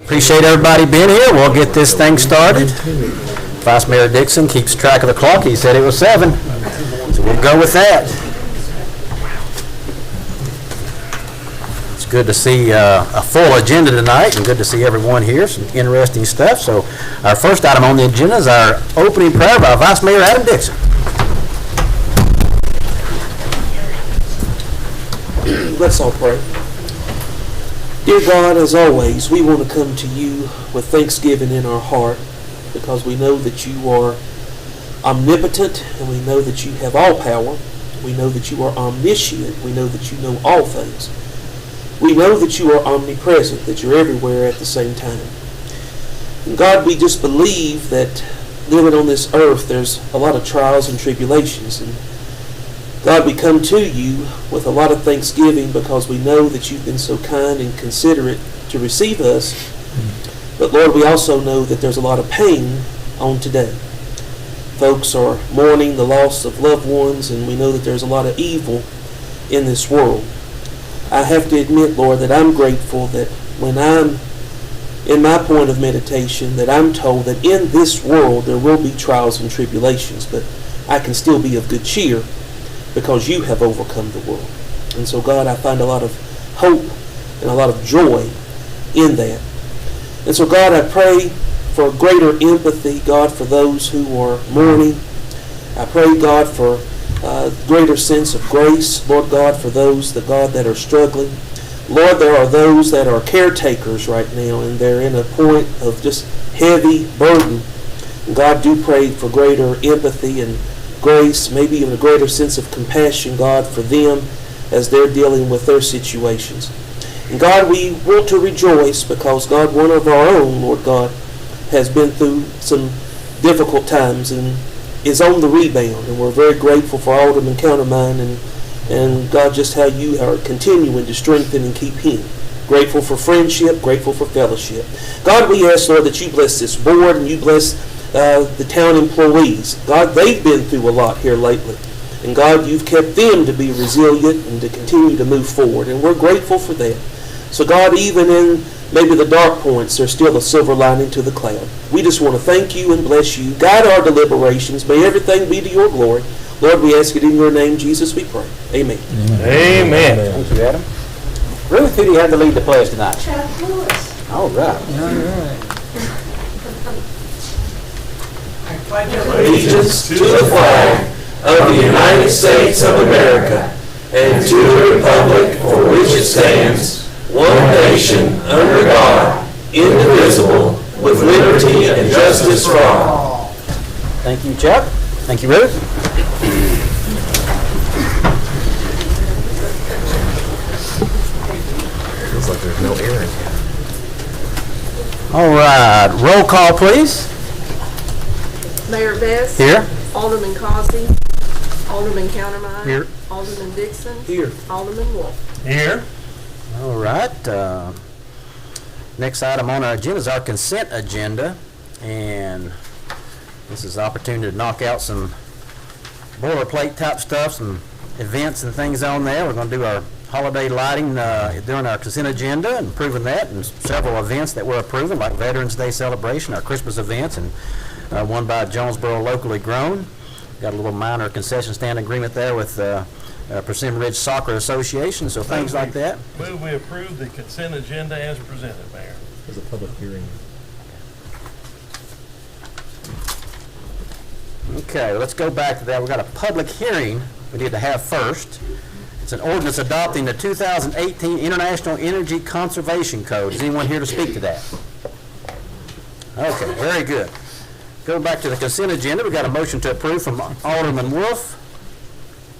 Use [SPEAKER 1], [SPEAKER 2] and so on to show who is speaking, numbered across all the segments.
[SPEAKER 1] Appreciate everybody being here. We'll get this thing started. Vice Mayor Dixon keeps track of the clock. He said it was 7, so we'll go with that. It's good to see a full agenda tonight, and good to see everyone here. Some interesting stuff. So our first item on the agenda is our opening prayer by Vice Mayor Adam Dixon.
[SPEAKER 2] Let's all pray. Dear God, as always, we want to come to you with thanksgiving in our heart because we know that you are omnipotent and we know that you have all power. We know that you are omniscient. We know that you know all things. We know that you are omnipresent, that you're everywhere at the same time. And God, we just believe that living on this earth, there's a lot of trials and tribulations. And God, we come to you with a lot of thanksgiving because we know that you've been so kind and considerate to receive us. But Lord, we also know that there's a lot of pain on today. Folks are mourning the loss of loved ones, and we know that there's a lot of evil in this world. I have to admit, Lord, that I'm grateful that when I'm in my point of meditation, that I'm told that in this world there will be trials and tribulations, but I can still be of good cheer because you have overcome the world. And so, God, I find a lot of hope and a lot of joy in that. And so, God, I pray for greater empathy, God, for those who are mourning. I pray, God, for a greater sense of grace, Lord God, for those, that are struggling. Lord, there are those that are caretakers right now, and they're in a point of just heavy burden. And God, do pray for greater empathy and grace, maybe even a greater sense of compassion, God, for them as they're dealing with their situations. And God, we want to rejoice because, God, one of our own, Lord God, has been through some difficult times and is on the rebound. And we're very grateful for Alderman Countermine and God, just how you are continuing to strengthen and keep him. Grateful for friendship, grateful for fellowship. God, we ask, Lord, that you bless this board and you bless the town employees. God, they've been through a lot here lately. And God, you've kept them to be resilient and to continue to move forward. And we're grateful for that. So God, even in maybe the dark points, there's still a silver lining to the cloud. We just want to thank you and bless you. Guide our deliberations. May everything be to your glory. Lord, we ask it in your name, Jesus, we pray. Amen.
[SPEAKER 1] Amen. Thank you, Adam. Ruth, who do you have to lead the pledge tonight?
[SPEAKER 3] Chuck Lewis.
[SPEAKER 1] All right.
[SPEAKER 3] All right.
[SPEAKER 2] Allegiance to the flag of the United States of America and to the republic for which it stands, one nation, under God, indivisible, with liberty and justice for all.
[SPEAKER 1] Thank you, Chuck. Thank you, Ruth.
[SPEAKER 4] Feels like there's no air in here.
[SPEAKER 1] All right. Roll call, please.
[SPEAKER 5] Mayor Best.
[SPEAKER 1] Here.
[SPEAKER 5] Alderman Causey. Alderman Countermine.
[SPEAKER 1] Here.
[SPEAKER 5] Alderman Dixon.
[SPEAKER 2] Here.
[SPEAKER 5] Alderman Wolf.
[SPEAKER 4] Here.
[SPEAKER 1] All right. Next item on our agenda is our consent agenda, and this is an opportunity to knock out some boilerplate type stuff, some events and things on there. We're going to do our holiday lighting during our consent agenda and approving that, and several events that we're approving, like Veterans Day celebration, our Christmas events, and one by Jonesborough Locally Grown. Got a little minor concession stand agreement there with Persimmon Ridge Soccer Association, so things like that.
[SPEAKER 6] Move we approve the consent agenda as presented, Mayor.
[SPEAKER 4] There's a public hearing.
[SPEAKER 1] Okay, let's go back to that. We've got a public hearing we need to have first. It's an ordinance adopting the 2018 International Energy Conservation Code. Is anyone here to speak to that? Okay, very good. Going back to the consent agenda, we've got a motion to approve from Alderman Wolf.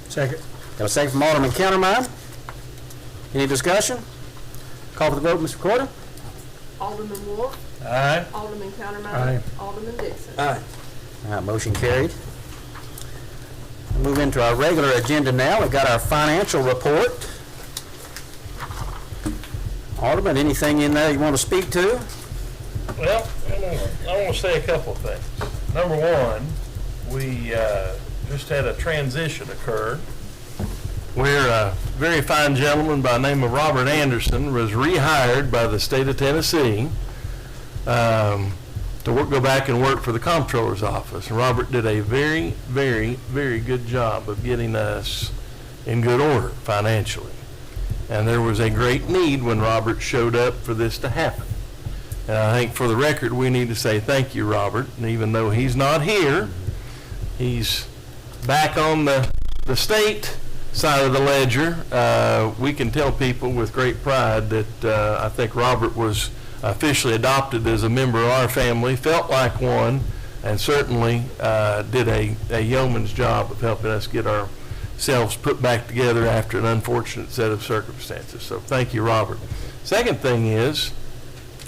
[SPEAKER 4] Second.
[SPEAKER 1] Got a second from Alderman Countermine. Any discussion? Call for the vote, Mr. Recorder.
[SPEAKER 5] Alderman Wolf.
[SPEAKER 6] Aye.
[SPEAKER 5] Alderman Countermine.
[SPEAKER 4] Aye.
[SPEAKER 5] Alderman Dixon.
[SPEAKER 2] Aye.
[SPEAKER 1] All right, motion carried. We'll move into our regular agenda now. We've got our financial report. Alderman, anything in there you want to speak to?
[SPEAKER 6] Well, I want to say a couple of things. Number one, we just had a transition occur where a very fine gentleman by the name of Robert Anderson was rehired by the state of Tennessee go back and work for the comptroller's office. And Robert did a very, very, very good job of getting us in good order financially. And there was a great need when Robert showed up for this to happen. And I think for the record, we need to say thank you, Robert. And even though he's not here, he's back on the state side of the ledger. We can tell people with great pride that I think Robert was officially adopted as a member of our family, felt like one, and certainly did a yeoman's job of helping us get ourselves put back together after an unfortunate set of circumstances. So thank you, Robert. Second thing is,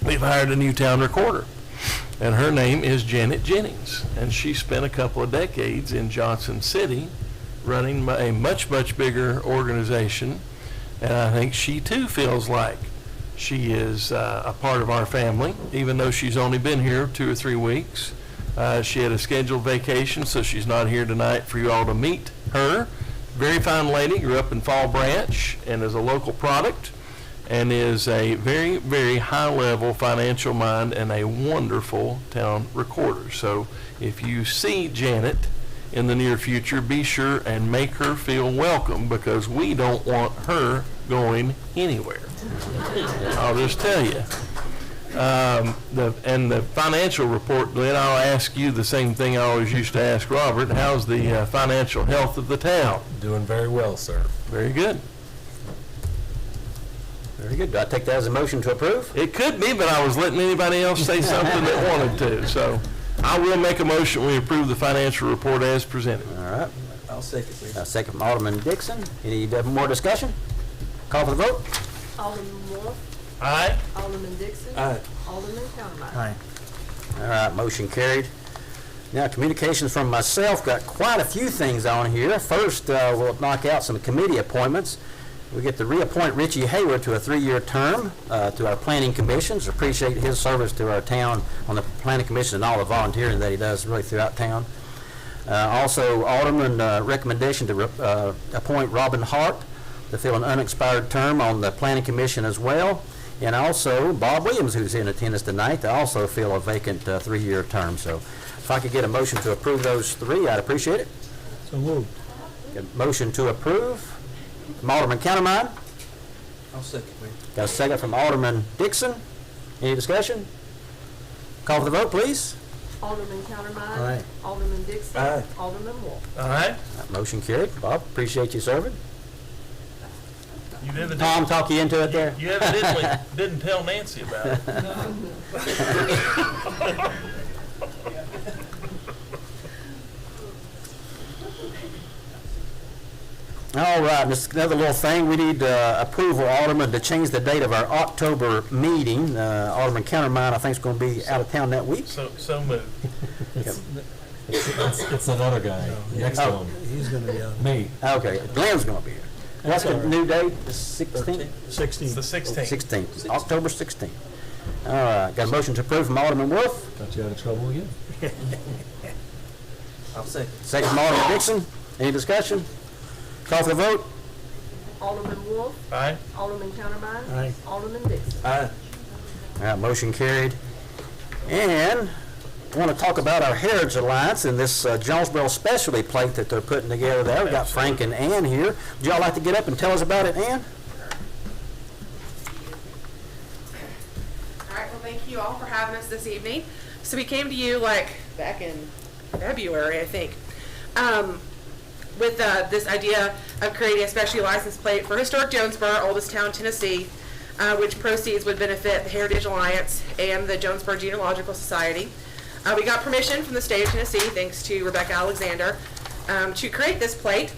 [SPEAKER 6] we've hired a new town recorder, and her name is Janet Jennings, and she spent a couple of decades in Johnson City running a much, much bigger organization, and I think she too feels like she is a part of our family, even though she's only been here 2 or 3 weeks. She had a scheduled vacation, so she's not here tonight for you all to meet her. Very fine lady, grew up in Fall Branch and is a local product, and is a very, very high-level financial mind and a wonderful town recorder. So if you see Janet in the near future, be sure and make her feel welcome, because we don't want her going anywhere. I'll just tell you. The financial report, Glenn, I'll ask you the same thing I always used to ask Robert. How's the financial health of the town?
[SPEAKER 4] Doing very well, sir.
[SPEAKER 6] Very good.
[SPEAKER 1] Very good. Do I take that as a motion to approve?
[SPEAKER 6] It could be, but I was letting anybody else say something that wanted to. So I will make a motion, we approve the financial report as presented.
[SPEAKER 1] All right.
[SPEAKER 2] I'll second it.
[SPEAKER 1] Second from Alderman Dixon. Any more discussion? Call for the vote.
[SPEAKER 5] Alderman Wolf.
[SPEAKER 6] Aye.
[SPEAKER 5] Alderman Dixon.
[SPEAKER 2] Aye.
[SPEAKER 5] Alderman Countermeyer.
[SPEAKER 4] Aye.
[SPEAKER 1] All right, motion carried. Now, communications from myself, got quite a few things on here. First, we'll knock out some committee appointments. We get to reappoint Richie Hayward to a 3-year term to our planning commissions. Appreciate his service to our town on the planning commission and all the volunteering that he does really throughout town. Also, Alderman recommendation to appoint Robin Hart to fill an unexpired term on the planning commission as well. And also Bob Williams, who's in attendance tonight, to also fill a vacant 3-year term. So if I could get a motion to approve those 3, I'd appreciate it.
[SPEAKER 4] So moved.
[SPEAKER 1] Get a motion to approve from Alderman Countermine.
[SPEAKER 2] I'll second it.
[SPEAKER 1] Got a second from Alderman Dixon. Any discussion? Call for the vote, please.
[SPEAKER 5] Alderman Countermeyer.
[SPEAKER 1] Aye.
[SPEAKER 5] Alderman Dixon.
[SPEAKER 2] Aye.
[SPEAKER 5] Alderman Wolf.
[SPEAKER 6] Aye.
[SPEAKER 1] That motion carried. Bob, appreciate you serving.
[SPEAKER 6] You evidently,
[SPEAKER 1] Tom, talk you into it there?
[SPEAKER 6] you evidently didn't tell Nancy about it.
[SPEAKER 1] All right, just another little thing. We need approval, Alderman, to change the date of our October meeting. Alderman Countermine, I think, is going to be out of town that week.
[SPEAKER 6] So moved.
[SPEAKER 4] It's another guy. Next
[SPEAKER 1] Oh.
[SPEAKER 4] one. He's going to be on. Me.
[SPEAKER 1] Okay, Glenn's going to be here. What's the new date? The 16th?
[SPEAKER 4] 16.
[SPEAKER 6] It's the 16th.
[SPEAKER 1] 16th, October 16th. All right, got a motion to approve from Alderman Wolf,
[SPEAKER 4] Got you out of trouble again?
[SPEAKER 2] I'll second.
[SPEAKER 1] second from Alderman Dixon. Any discussion? Call for the vote.
[SPEAKER 5] Alderman Wolf.
[SPEAKER 6] Aye.
[SPEAKER 5] Alderman Countermeyer.
[SPEAKER 4] Aye.
[SPEAKER 5] Alderman Dixon.
[SPEAKER 2] Aye.
[SPEAKER 1] All right, motion carried. And I want to talk about our Heritage Alliance and this Jonesborough specialty plate that they're putting together there. We've got Frank and Ann here. Would y'all like to get up and tell us about it, Ann?
[SPEAKER 7] All right, well, thank you all for having us this evening. So we came to you back in February, I think, with this idea of creating a specialty license plate for historic Jonesborough, oldest town, Tennessee, which proceeds would benefit the Heritage Alliance and the Jonesborough Genealogical Society. We got permission from the state of Tennessee, thanks to Rebecca Alexander, to create this plate.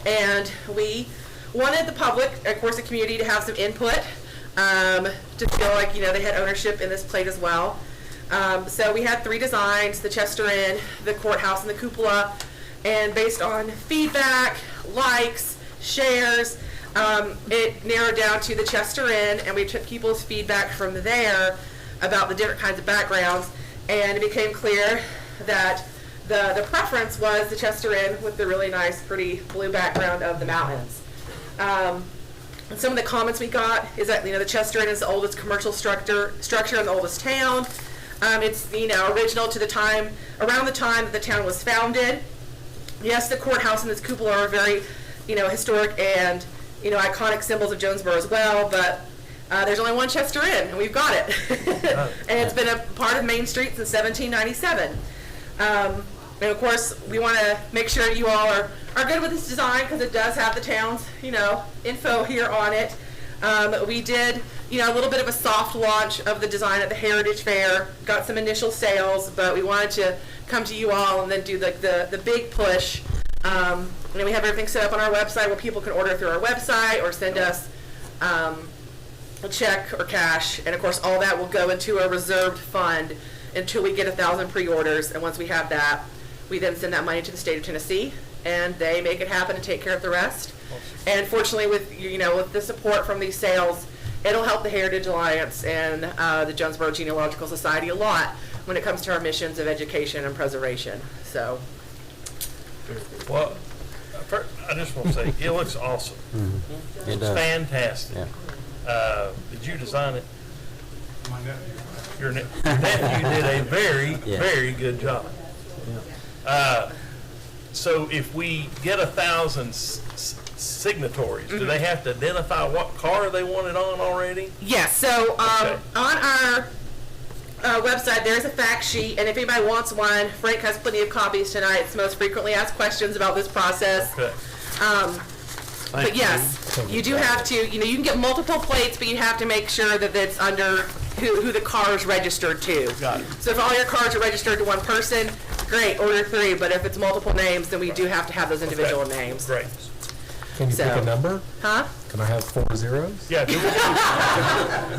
[SPEAKER 7] And we wanted the public, of course the community, to have some input, to feel like, they had ownership in this plate as well. So we had 3 designs: the Chester Inn, the courthouse, and the cupola. And based on feedback, likes, shares, it narrowed down to the Chester Inn, and we took people's feedback from there about the different kinds of backgrounds, and it became clear that the preference was the Chester Inn with the really nice, pretty blue background of the mountains. And some of the comments we got is that, the Chester Inn is the oldest commercial structure in the oldest town. It's, original to the time, around the time that the town was founded. Yes, the courthouse and its cupola are very, historic and, iconic symbols of Jonesborough as well, but there's only one Chester Inn, and we've got it. And it's been a part of Main Street since 1797. And of course, we want to make sure you all are good with this design because it does have the town's, info here on it. We did, a little bit of a soft launch of the design at the Heritage Fair, got some initial sales, but we wanted to come to you all and then do the big push. We have everything set up on our website where people can order through our website or send us a check or cash. And of course, all that will go into a reserved fund until we get 1,000 pre-orders. And once we have that, we then send that money to the state of Tennessee, and they make it happen and take care of the rest. And fortunately, with with the support from these sales, it'll help the Heritage Alliance and the Jonesborough Genealogical Society a lot when it comes to our missions of education and preservation. So,
[SPEAKER 6] Well, first, I just want to say, it looks awesome.
[SPEAKER 1] It
[SPEAKER 6] It's
[SPEAKER 1] does.
[SPEAKER 6] fantastic.
[SPEAKER 1] Yeah.
[SPEAKER 6] Did you design it?
[SPEAKER 8] My nephew.
[SPEAKER 6] Your nephew did a very,
[SPEAKER 1] Yeah.
[SPEAKER 6] very good job. So if we get 1,000 signatories, do they have to identify what car they want it on already?
[SPEAKER 7] yes. So
[SPEAKER 6] Okay.
[SPEAKER 7] on our website, there's a fact sheet, and if anybody wants one, Frank has plenty of copies tonight. It's most frequently asked questions about this process.
[SPEAKER 6] Okay.
[SPEAKER 7] But yes, you do have to, you can get multiple plates, but you have to make sure that it's under who the car is registered to.
[SPEAKER 6] Got it.
[SPEAKER 7] So if all your cars are registered to one person, great, order 3, but if it's multiple names, then we do have to have those individual
[SPEAKER 6] Okay.
[SPEAKER 7] names.
[SPEAKER 6] Great.
[SPEAKER 4] Can you pick
[SPEAKER 7] So-
[SPEAKER 4] a number?
[SPEAKER 7] Huh?
[SPEAKER 4] Can I have 4 zeros?
[SPEAKER 6] Yeah, do it.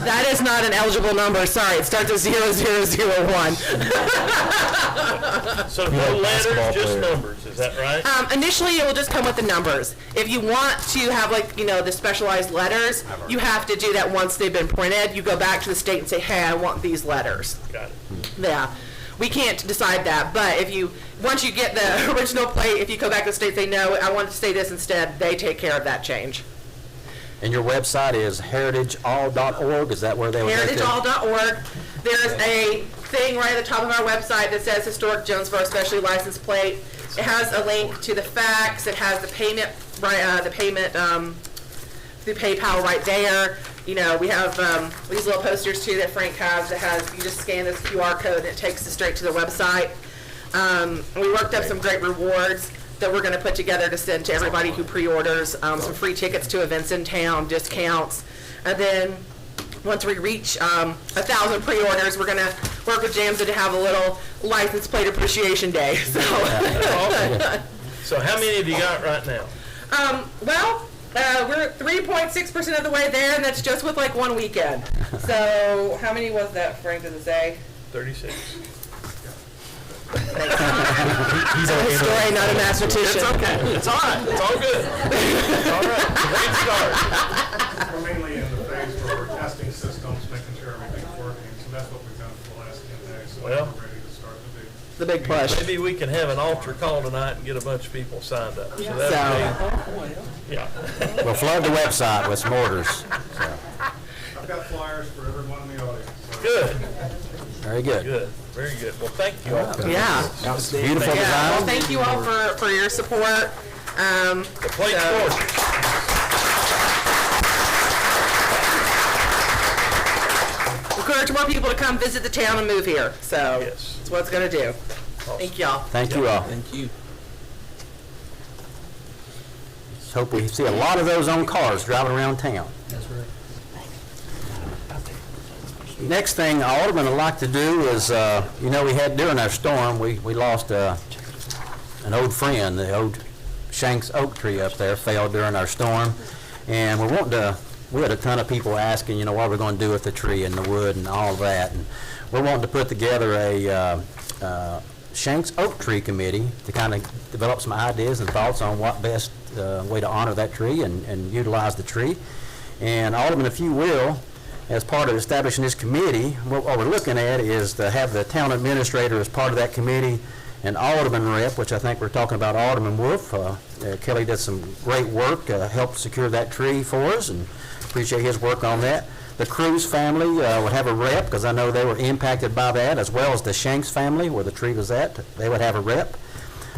[SPEAKER 7] That is not an eligible number, sorry, it starts with 0001.
[SPEAKER 6] So
[SPEAKER 4] You're
[SPEAKER 6] no
[SPEAKER 4] a
[SPEAKER 6] letters,
[SPEAKER 4] basketball
[SPEAKER 6] just
[SPEAKER 4] player.
[SPEAKER 6] numbers, is that right?
[SPEAKER 7] Initially, it will just come with the numbers. If you want to have the specialized letters, you have to do that once they've been printed. You go back to the state and say, hey, I want these letters.
[SPEAKER 6] Got it.
[SPEAKER 7] Yeah, we can't decide that, but once you get the original plate, if you go back to the state and say, no, I want it to say this instead, they take care of that change.
[SPEAKER 1] And your website is heritageall.org, is that where they would go to?
[SPEAKER 7] heritageall.org. There's a thing right at the top of our website that says Historic Jonesborough Specially Licensed Plate. It has a link to the fax, it has the payment, through PayPal right there. We have these little posters too that Frank has that has, you just scan this QR code and it takes us straight to the website. We worked up some great rewards that we're going to put together to send to everybody who pre-orders, some free tickets to events in town, discounts. And then once we reach 1,000 pre-orders, we're going to work with JAMSA to have a little license plate appreciation day. So,
[SPEAKER 6] So how many have you got right now?
[SPEAKER 7] we're 3.6% of the way there, and that's just with like one weekend. So how many was that, Frank, does it say?
[SPEAKER 6] 36.
[SPEAKER 4] He's
[SPEAKER 7] I'm a historian, not a mathematician.
[SPEAKER 6] It's okay. It's all right. It's all good. It's all right. It's a great start.
[SPEAKER 8] We're mainly in the phase where we're testing systems, making sure everything's working, so that's what we've done for the last 10 days. So
[SPEAKER 6] Well.
[SPEAKER 8] we're ready to start
[SPEAKER 7] The big push.
[SPEAKER 6] Maybe we can have an altar call tonight and get a bunch of people signed up. So
[SPEAKER 7] So-
[SPEAKER 6] that'd be, yeah.
[SPEAKER 1] We'll flood the website with some orders.
[SPEAKER 8] I've got flyers for everyone in the audience. So
[SPEAKER 6] Good,
[SPEAKER 1] Very good.
[SPEAKER 6] good, very good. Well, thank you all.
[SPEAKER 7] Yeah.
[SPEAKER 1] Beautiful
[SPEAKER 7] Yeah. Well,
[SPEAKER 1] design.
[SPEAKER 7] thank you all for your support.
[SPEAKER 6] The plate's
[SPEAKER 7] So-
[SPEAKER 6] gorgeous.
[SPEAKER 7] Encourage more people to come visit the town and move here. So
[SPEAKER 6] Yes.
[SPEAKER 7] that's what it's going to do. Thank y'all.
[SPEAKER 1] Thank you all.
[SPEAKER 2] Thank you.
[SPEAKER 1] Let's hope we see a lot of those on cars driving around town.
[SPEAKER 4] That's right.
[SPEAKER 1] Next thing Alderman would like to do is, we had during our storm, we lost an old friend. The old Shanks oak tree up there fell during our storm. And we had a ton of people asking, what we're going to do with the tree and the wood and all that. And we're wanting to put together a Shanks Oak Tree Committee to kind of develop some ideas and thoughts on what best way to honor that tree and utilize the tree. And Alderman, if you will, as part of establishing this committee, what we're looking at is to have the town administrator as part of that committee an alderman rep, which I think we're talking about Alderman Wolf. Kelly did some great work, helped secure that tree for us, and appreciate his work on that. The Cruz family would have a rep, because I know they were impacted by that, as well as the Shanks family, where the tree was at. They would have a rep.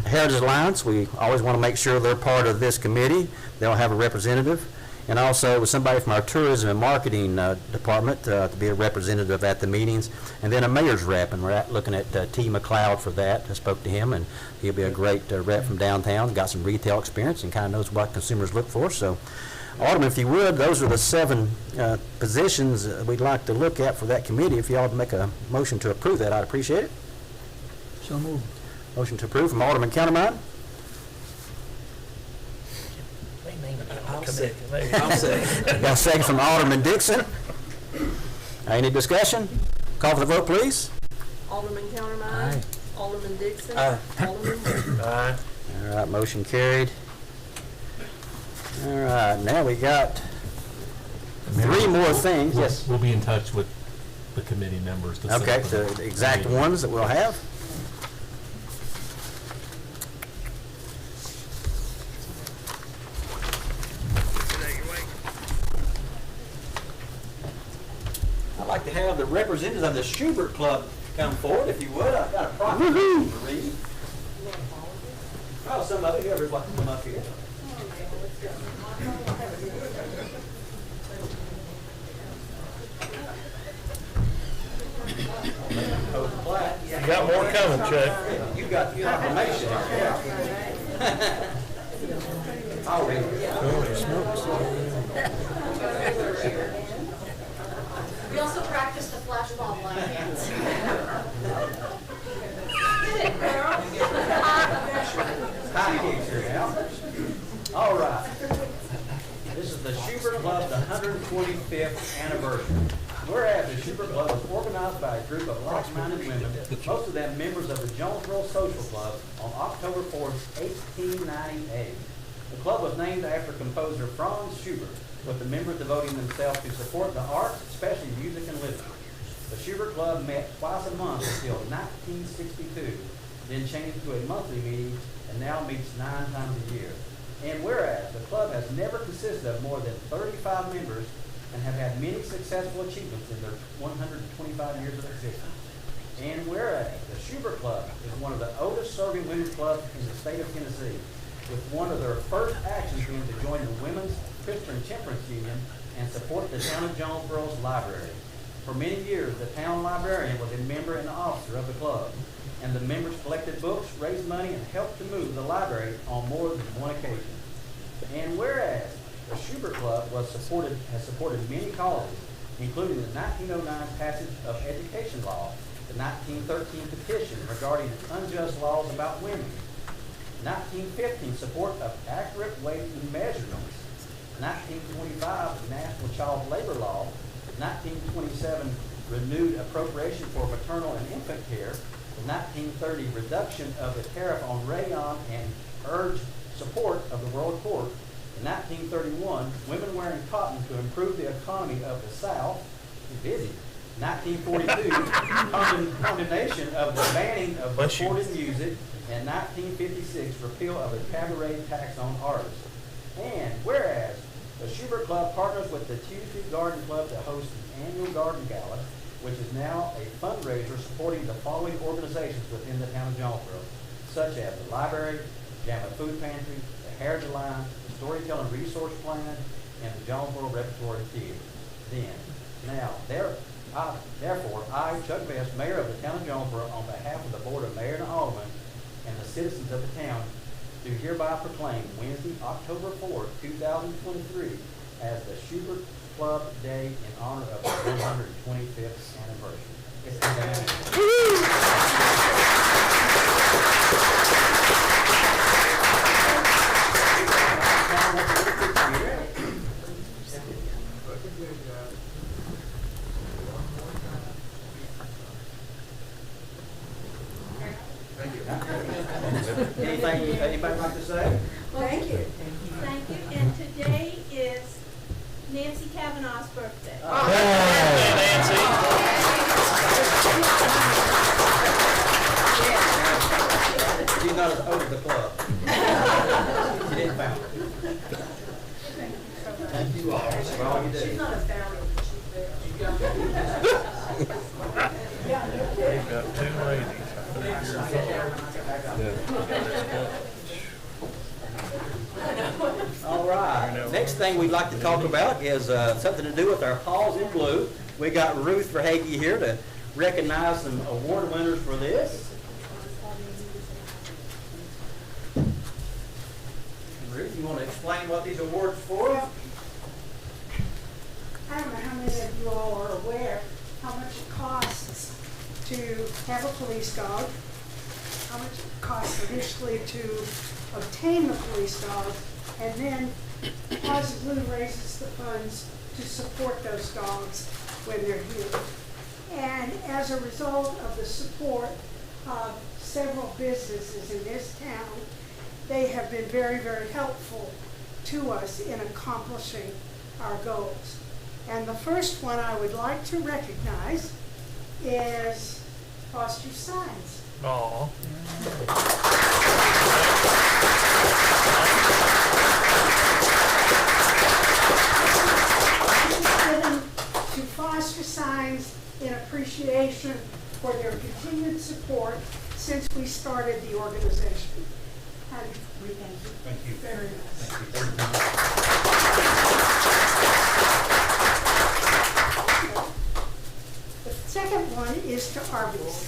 [SPEAKER 1] Heritage Alliance, we always want to make sure they're part of this committee. They'll have a representative. And also with somebody from our tourism and marketing department to be a representative at the meetings. And then a mayor's rep, and we're looking at T. McLeod for that. I spoke to him, and he'll be a great rep from downtown. Got some retail experience and kind of knows what consumers look for. So, Alderman, if you would, those are the 7 positions we'd like to look at for that committee. If y'all would make a motion to approve that, I'd appreciate it.
[SPEAKER 3] So moved.
[SPEAKER 1] Motion to approve from Alderman Countermine.
[SPEAKER 2] I'll second.
[SPEAKER 1] Got a second from Alderman Dixon. Any discussion? Call for the vote, please.
[SPEAKER 5] Alderman Countermine.
[SPEAKER 3] Aye.
[SPEAKER 5] Alderman Dixon.
[SPEAKER 2] Aye.
[SPEAKER 5] Alderman Wolf.
[SPEAKER 6] Aye.
[SPEAKER 1] All right, motion carried. All right, now we got 3 more things. Yes.
[SPEAKER 4] We'll be in touch with the committee members. To set
[SPEAKER 1] Okay,
[SPEAKER 4] up
[SPEAKER 1] the exact ones that we'll have. I'd like to have the representatives of the Schubert Club come forward, if you would. I've got a proclamation to read. Oh, some of you, whoever'd like to come up here.
[SPEAKER 6] You got more coming, Chuck.
[SPEAKER 1] You got the proclamation. I'll read it.
[SPEAKER 9] We also practiced the flashball line dance.
[SPEAKER 1] All right. This is the Schubert Club, the 125th anniversary. Whereas the Schubert Club was organized by a group of like-minded women, most of them members of the Jonesborough Social Club, on October 4th, 1898. The club was named after composer Franz Schubert, with the members devoting themselves to support the arts, especially music and literature. The Schubert Club met twice a month until 1962, then changed to a monthly meeting, and now meets 9 times a year. And whereas the club has never consisted of more than 35 members and have had many successful achievements in their 125 years of existence. And whereas the Schubert Club is one of the oldest serving women's clubs in the state of Tennessee, with one of their first actions being to join the Women's Christian Temperance Union and support the town of Jonesborough's library. For many years, the town librarian was a member and officer of the club, and the members collected books, raised money, and helped to move the library on more than one occasion. And whereas the Schubert Club has supported many causes, including the 1909 passage of education law, the 1913 petition regarding unjust laws about women, 1915 support of accurate weight and measurements, 1925 the National Child Labor Law, 1927 renewed appropriation for maternal and infant care, the 1930 reduction of the tariff on rayon and urged support of the World Court. In 1931, women wearing cotton to improve the economy of the South. Busy. 1942, condemnation of the banning of recorded music. And 1956, repeal of the cabaret tax on artists. And whereas the Schubert Club partners with the Tuesday Garden Club to host an annual garden gala, which is now a fundraiser supporting the following organizations within the town of Jonesborough, such as the library, Jamma Food Pantry, the Heritage Alliance, the Storytelling Resource Plan, and the Jonesborough Repertory Theater. Therefore, I, Chuck Best, Mayor of the town of Jonesborough, on behalf of the Board of Mayor and Aldermen and the citizens of the town, do hereby proclaim Wednesday, October 4th, 2023, as the Schubert Club Day in honor of the 125th anniversary. Anything anybody like to say?
[SPEAKER 9] Thank you. Thank you. And today is Nancy Kavanaugh's birthday.
[SPEAKER 1] you all for all you do.
[SPEAKER 5] She's not a founder, but she's there.
[SPEAKER 6] We've got two ladies.
[SPEAKER 1] All right. Next thing we'd like to talk about is something to do with our Paws in Blue. We got Ruth Verhage here to recognize some award winners for this. Ruth, you want to explain what these awards for?
[SPEAKER 10] I don't know how many of you all are aware how much it costs to have a police dog, how much it costs initially to obtain the police dog, and then Paws in Blue raises the funds to support those dogs when they're here. And as a result of the support of several businesses in this town, they have been very, very helpful to us in accomplishing our goals. And the first one I would like to recognize is Foster Signs.
[SPEAKER 6] Aw.
[SPEAKER 10] Given to Foster Signs in appreciation for their continued support since we started the organization. And we thank you very much. The second one is to Arby's.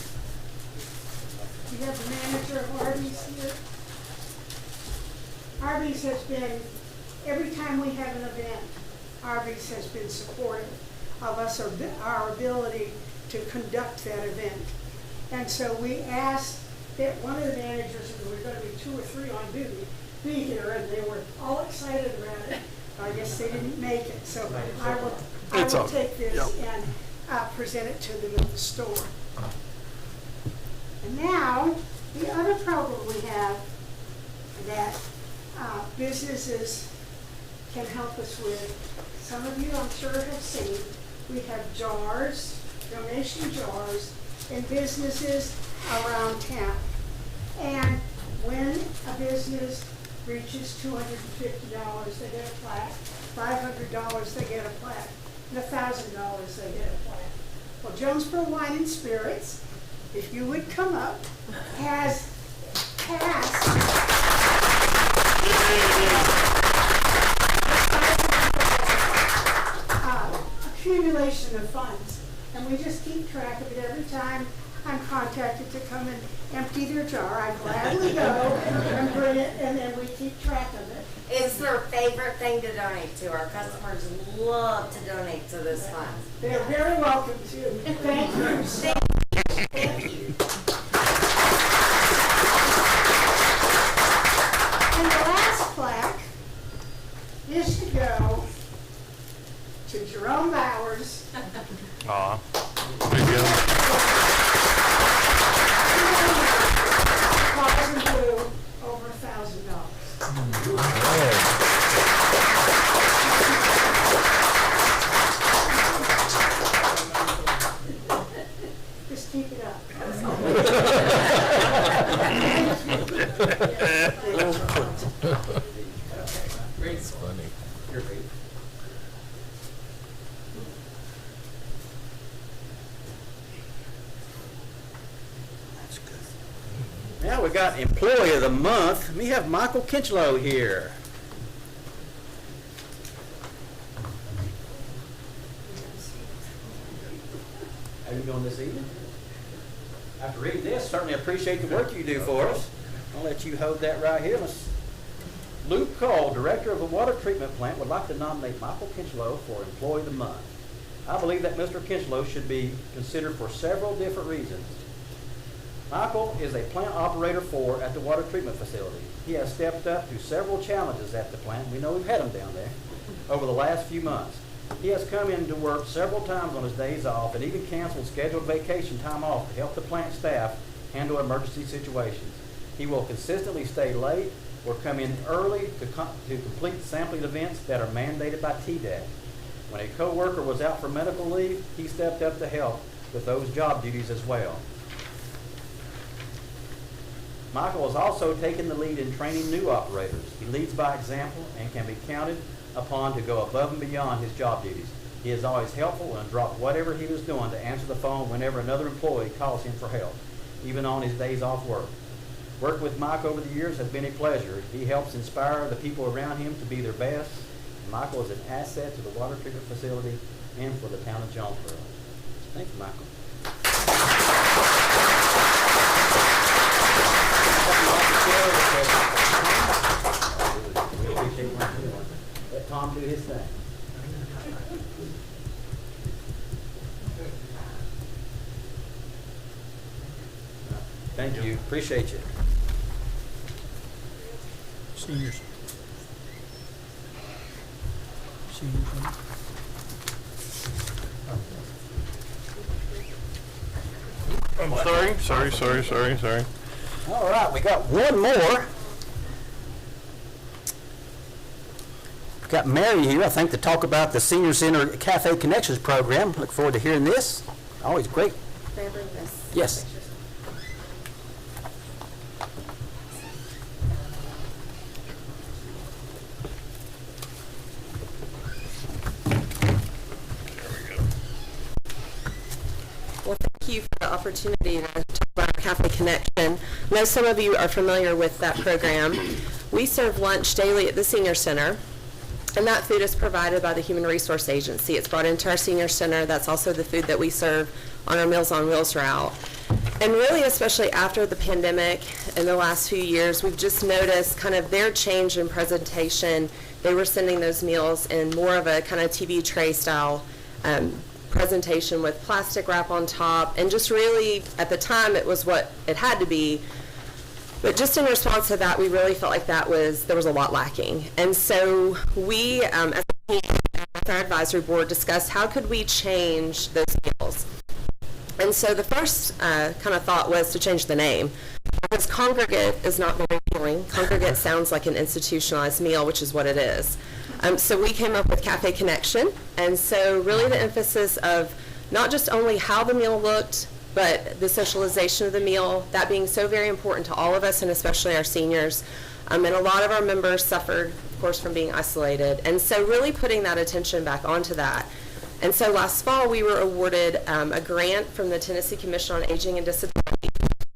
[SPEAKER 10] We have the manager of Arby's here. Arby's has been, every time we have an event, Arby's has been supportive of us, or our ability to conduct that event. And so we asked that one of the managers, and there were going to be 2 or 3 on duty, be here, and they were all excited about it. I guess they didn't make it, so I will take this and present it to them at the store. And now, the other problem we have that businesses can help us with, some of you I'm sure have seen, we have jars, donation jars, in businesses around town. And when a business reaches $250, they get a plaque, $500 they get a plaque, and $1,000 they get a plaque. Well, Jonesborough Wine and Spirits, if you would come up, has passed accumulation of funds, and we just keep track of it. Every time I'm contacted to come and empty their jar, I gladly go and bring it, and then we keep track of it.
[SPEAKER 11] It's their favorite thing to donate to. Our customers love to donate to this fund.
[SPEAKER 10] They're very welcome to. Thank you. Thank you. And the last plaque is to go to Jerome Bowers.
[SPEAKER 6] Aw. There you go.
[SPEAKER 10] Paws in Blue, over $1,000. Just keep it up.
[SPEAKER 6] It's funny.
[SPEAKER 1] Now we got Employee of the Month. We have Michael Kinchlow here. How are you doing this evening? After reading this, certainly appreciate the work you do for us. I'll let you hold that right here. Luke Cole, Director of the Water Treatment Plant, would like to nominate Michael Kinchlow for Employee of the Month. I believe that Mr. Kinchlow should be considered for several different reasons. Michael is a plant operator at the water treatment facility. He has stepped up to several challenges at the plant. We know we've had them down there over the last few months. He has come in to work several times on his days off and even canceled scheduled vacation time off to help the plant staff handle emergency situations. He will consistently stay late or come in early to complete sampling events that are mandated by TDAC. When a co-worker was out for medical leave, he stepped up to help with those job duties as well. Michael has also taken the lead in training new operators. He leads by example and can be counted upon to go above and beyond his job duties. He is always helpful and dropped whatever he was doing to answer the phone whenever another employee calls him for help, even on his days off work. Working with Mike over the years has been a pleasure. He helps inspire the people around him to be their best. Michael is an asset to the water treatment facility and for the town of Jonesborough. Thank you, Michael. We appreciate what you're doing. Let Tom do his thing. Thank you. Appreciate you.
[SPEAKER 3] Seniors. Seniors.
[SPEAKER 6] I'm sorry.
[SPEAKER 1] All right, we got one more. We've got Mary here, I think, to talk about the Senior Center Cafe Connections program. Look forward to hearing this. Always great.
[SPEAKER 7] May I bring this?
[SPEAKER 1] Yes.
[SPEAKER 7] Well, thank you for the opportunity to talk about our Cafe Connection. I know some of you are familiar with that program. We serve lunch daily at the Senior Center, and that food is provided by the Human Resource Agency. It's brought into our Senior Center. That's also the food that we serve on our Meals on Wheels route. And really, especially after the pandemic in the last few years, we've just noticed kind of their change in presentation. They were sending those meals in more of a kind of TV tray style presentation with plastic wrap on top, and just really, at the time, it was what it had to be. But just in response to that, we really felt like there was a lot lacking. And so we, as a team, with our advisory board, discussed how could we change those meals. And so the first kind of thought was to change the name, because congregate is not very appealing. Congregate sounds like an institutionalized meal, which is what it is. So we came up with Cafe Connection, and so really the emphasis of not just only how the meal looked, but the socialization of the meal, that being so very important to all of us, and especially our seniors. And a lot of our members suffered, of course, from being isolated. And so really putting that attention back onto that. And so last fall, we were awarded a grant from the Tennessee Commission on Aging and Disability.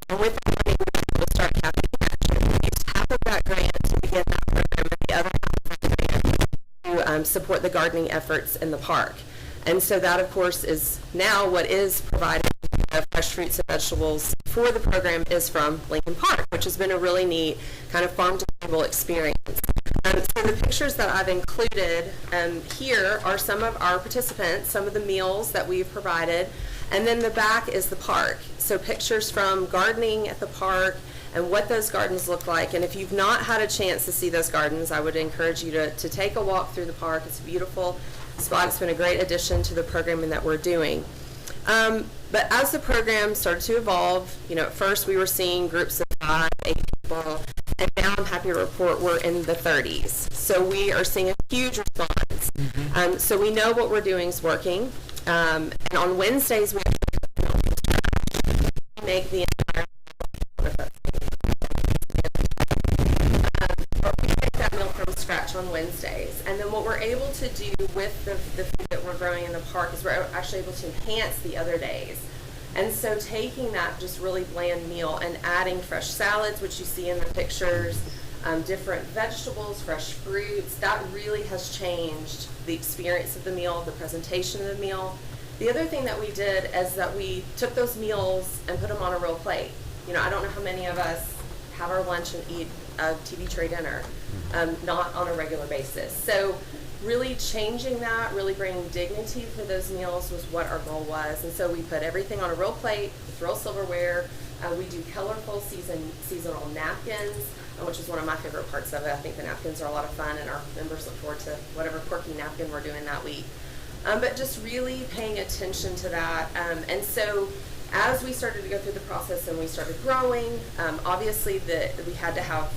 [SPEAKER 7] And with that money, we were able to start Cafe Connection. We used half of that grant to begin that program, and the other half of the grant to support the gardening efforts in the park. And so that, of course, is now what is providing fresh fruits and vegetables for the program is from Lincoln Park, which has been a really neat kind of farm-to-table experience. So the pictures that I've included here are some of our participants, some of the meals that we've provided, and then the back is the park. So pictures from gardening at the park and what those gardens look like. And if you've not had a chance to see those gardens, I would encourage you to take a walk through the park. It's a beautiful spot. It's been a great addition to the programming that we're doing. But as the program started to evolve, at first we were seeing groups of 5, 8 people, and now I'm happy to report we're in the 30s. So we are seeing a huge response. So we know what we're doing is working. And on Wednesdays, we make the entire we make that meal from scratch on Wednesdays. And then what we're able to do with the food that we're growing in the park is we're actually able to enhance the other days. And so taking that just really bland meal and adding fresh salads, which you see in the pictures, different vegetables, fresh fruits, that really has changed the experience of the meal, the presentation of the meal. The other thing that we did is that we took those meals and put them on a real plate. I don't know how many of us have our lunch and eat a TV tray dinner, not on a regular basis. So really changing that, really bringing dignity for those meals was what our goal was. And so we put everything on a real plate with real silverware. We do colorful seasonal napkins, which is one of my favorite parts of it. I think the napkins are a lot of fun, and our members look forward to whatever quirky napkin we're doing that week. But just really paying attention to that. And so as we started to go through the process and we started growing, obviously we had to have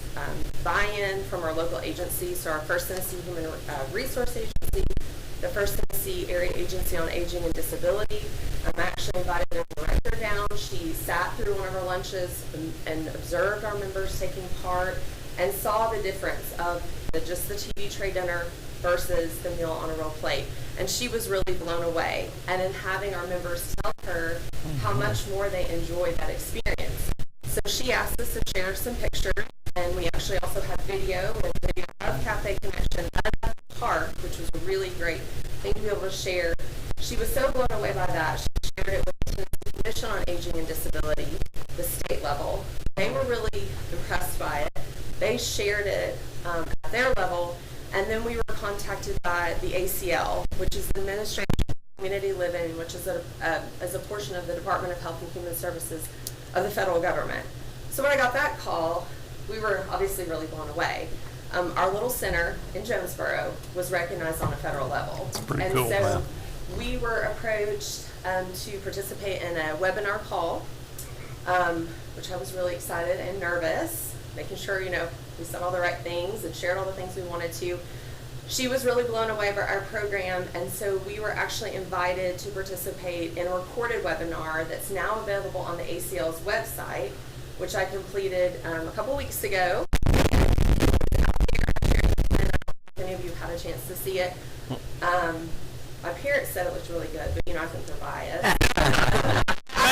[SPEAKER 7] buy-in from our local agencies. So our First Tennessee Human Resource Agency, the First Tennessee Area Agency on Aging and Disability. I'm actually invited their director down. She sat through one of our lunches and observed our members taking part and saw the difference of just the TV tray dinner versus the meal on a real plate. And she was really blown away. And in having our members tell her how much more they enjoyed that experience. So she asked us to share some pictures, and we actually also have video of Cafe Connection at the park, which was a really great thing to be able to share. She was so blown away by that. She shared it with the Tennessee Commission on Aging and Disability, the state level. They were really impressed by it. They shared it at their level, and then we were contacted by the ACL, which is the Administration of Community Living, which is as a portion of the Department of Health and Human Services of the federal government. So when I got that call, we were obviously really blown away. Our little center in Jonesborough was recognized on a federal level.
[SPEAKER 6] That's pretty
[SPEAKER 7] and
[SPEAKER 6] cool.
[SPEAKER 7] so
[SPEAKER 6] Wow.
[SPEAKER 7] we were approached to participate in a webinar call, which I was really excited and nervous, making sure, we said all the right things and shared all the things we wanted to. She was really blown away by our program, and so we were actually invited to participate in a recorded webinar that's now available on the ACL's website, which I completed a couple weeks ago. If any of you have had a chance to see it. My parents said it looked really good, but I think they're biased.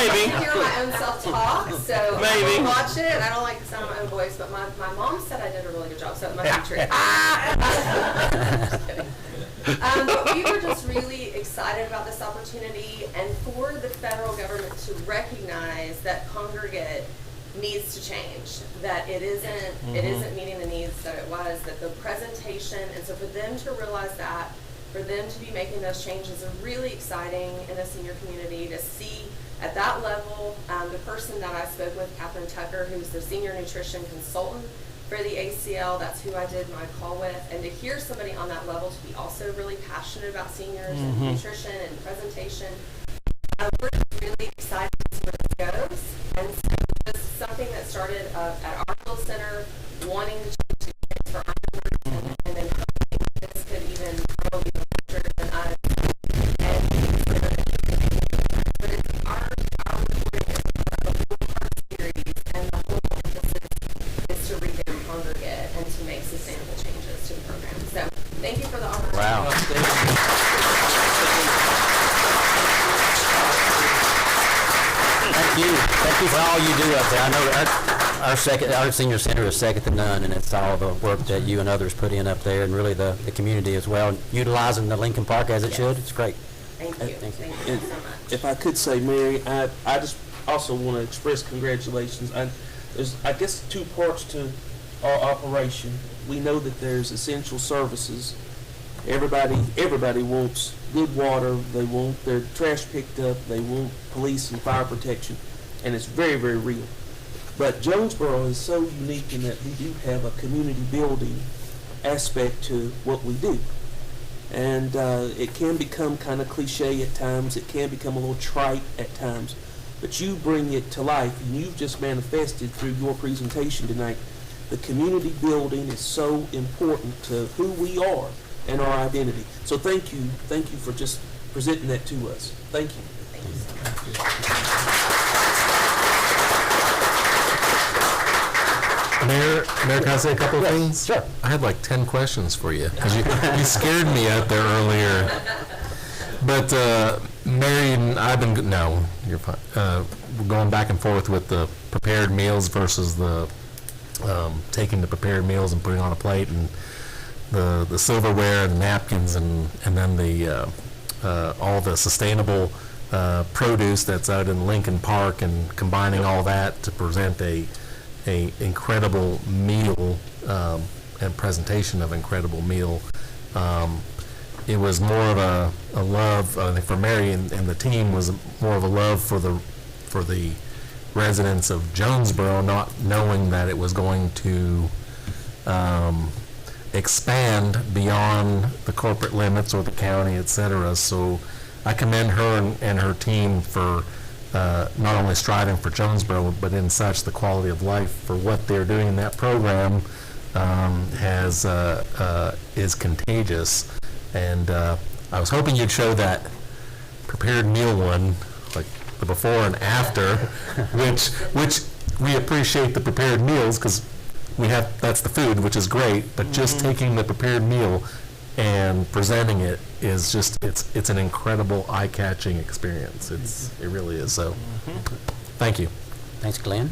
[SPEAKER 6] Maybe.
[SPEAKER 7] I can hear my own self-talk, so
[SPEAKER 6] Maybe.
[SPEAKER 7] I watch it, and I don't like the sound of my own voice, but my mom said I did a really good job, so it must be true. Just kidding. But we were just really excited about this opportunity, and for the federal government to recognize that Congregate needs to change, that it isn't meeting the needs that it was, that the presentation, and so for them to realize that, for them to be making those changes are really exciting in the senior community to see at that level. The person that I spoke with, Catherine Tucker, who's the senior nutrition consultant for the ACL, that's who I did my call with, and to hear somebody on that level to be also really passionate about seniors and nutrition and presentation, we're really excited to see where this goes. And so just something that started at our little center, wanting to change things for our members, and then hoping this could even grow even larger than us. And but it's our recording is a four-part series, and the whole emphasis is to regain Congregate and to make sustainable changes to the program. So thank you for the opportunity.
[SPEAKER 1] Wow. Thank you for all you do up there. I know our senior center is second to none, and it's all the work that you and others put in up there, and really the community as well, utilizing the Lincoln Park as it should. It's great.
[SPEAKER 7] Thank you. Thank you so much.
[SPEAKER 2] If I could say, Mary, I just also want to express congratulations. There's, I guess, two parts to our operation. We know that there's essential services. Everybody wants good water. They want their trash picked up. They want police and fire protection, and it's very, very real. But Jonesborough is so unique in that we do have a community building aspect to what we do. And it can become kind of cliche at times. It can become a little trite at times. But you bring it to life, and you've just manifested through your presentation tonight. The community building is so important to who we are and our identity. So thank you for just presenting that to us. Thank you.
[SPEAKER 7] Thank you so much.
[SPEAKER 4] Mayor, can I say a couple of things?
[SPEAKER 1] Sure.
[SPEAKER 4] I had like 10 questions for you, because you scared me out there earlier. But Mary and I've been, no, you're fine. We're going back and forth with the prepared meals versus the taking the prepared meals and putting on a plate, and the silverware and napkins, and then the all the sustainable produce that's out in Lincoln Park, and combining all that to present a incredible meal and presentation of incredible meal. It was more of a love for Mary and the team, was more of a love for the residents of Jonesborough, not knowing that it was going to expand beyond the corporate limits or the county, etc. So I commend her and her team for not only striving for Jonesborough, but in such the quality of life for what they're doing in that program is contagious. And I was hoping you'd show that prepared meal one, like the before and after, which we appreciate the prepared meals because that's the food, which is great, but just taking the prepared meal and presenting it is just, it's an incredible eye-catching experience. It really is. So, thank you.
[SPEAKER 1] Thanks, Glenn.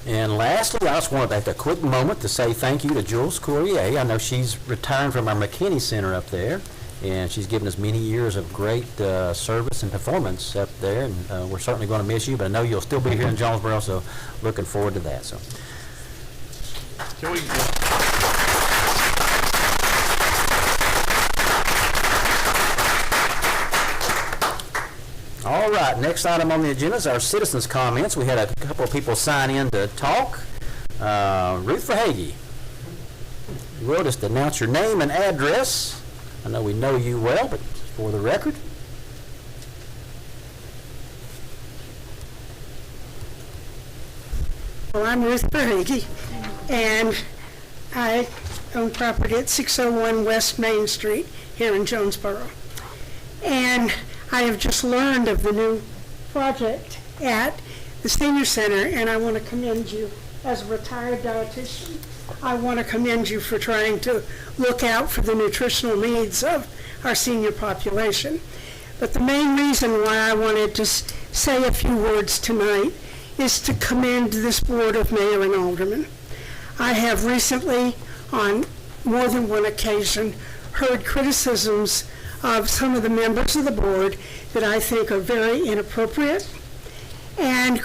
[SPEAKER 1] And lastly, I just want to take a quick moment to say thank you to Jules Courier. I know she's retiring from our McKinney Center up there, and she's given us many years of great service and performance up there, and we're certainly going to miss you, but I know you'll still be here in Jonesborough, so looking forward to that. So,
[SPEAKER 6] Can we,
[SPEAKER 1] all right, next item on the agenda is our citizens' comments. We had a couple of people sign in to talk. Ruth Verhage, you will just announce your name and address. I know we know you well, but for the record.
[SPEAKER 10] Well, I'm Ruth Verhage, and I own property at 601 West Main Street here in Jonesborough. And I have just learned of the new project at the senior center, and I want to commend you as a retired dietitian. I want to commend you for trying to look out for the nutritional needs of our senior population. But the main reason why I wanted to say a few words tonight is to commend this board of mayor and aldermen. I have recently, on more than one occasion, heard criticisms of some of the members of the board that I think are very inappropriate and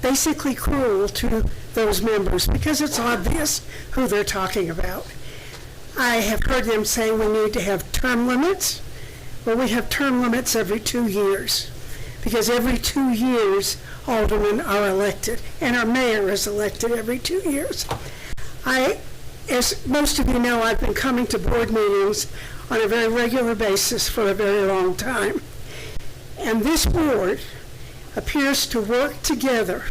[SPEAKER 10] basically cruel to those members, because it's obvious who they're talking about. I have heard them say we need to have term limits. Well, we have term limits every 2 years, because every 2 years aldermen are elected, and our mayor is elected every 2 years. As most of you know, I've been coming to board meetings on a very regular basis for a very long time. And this board appears to work together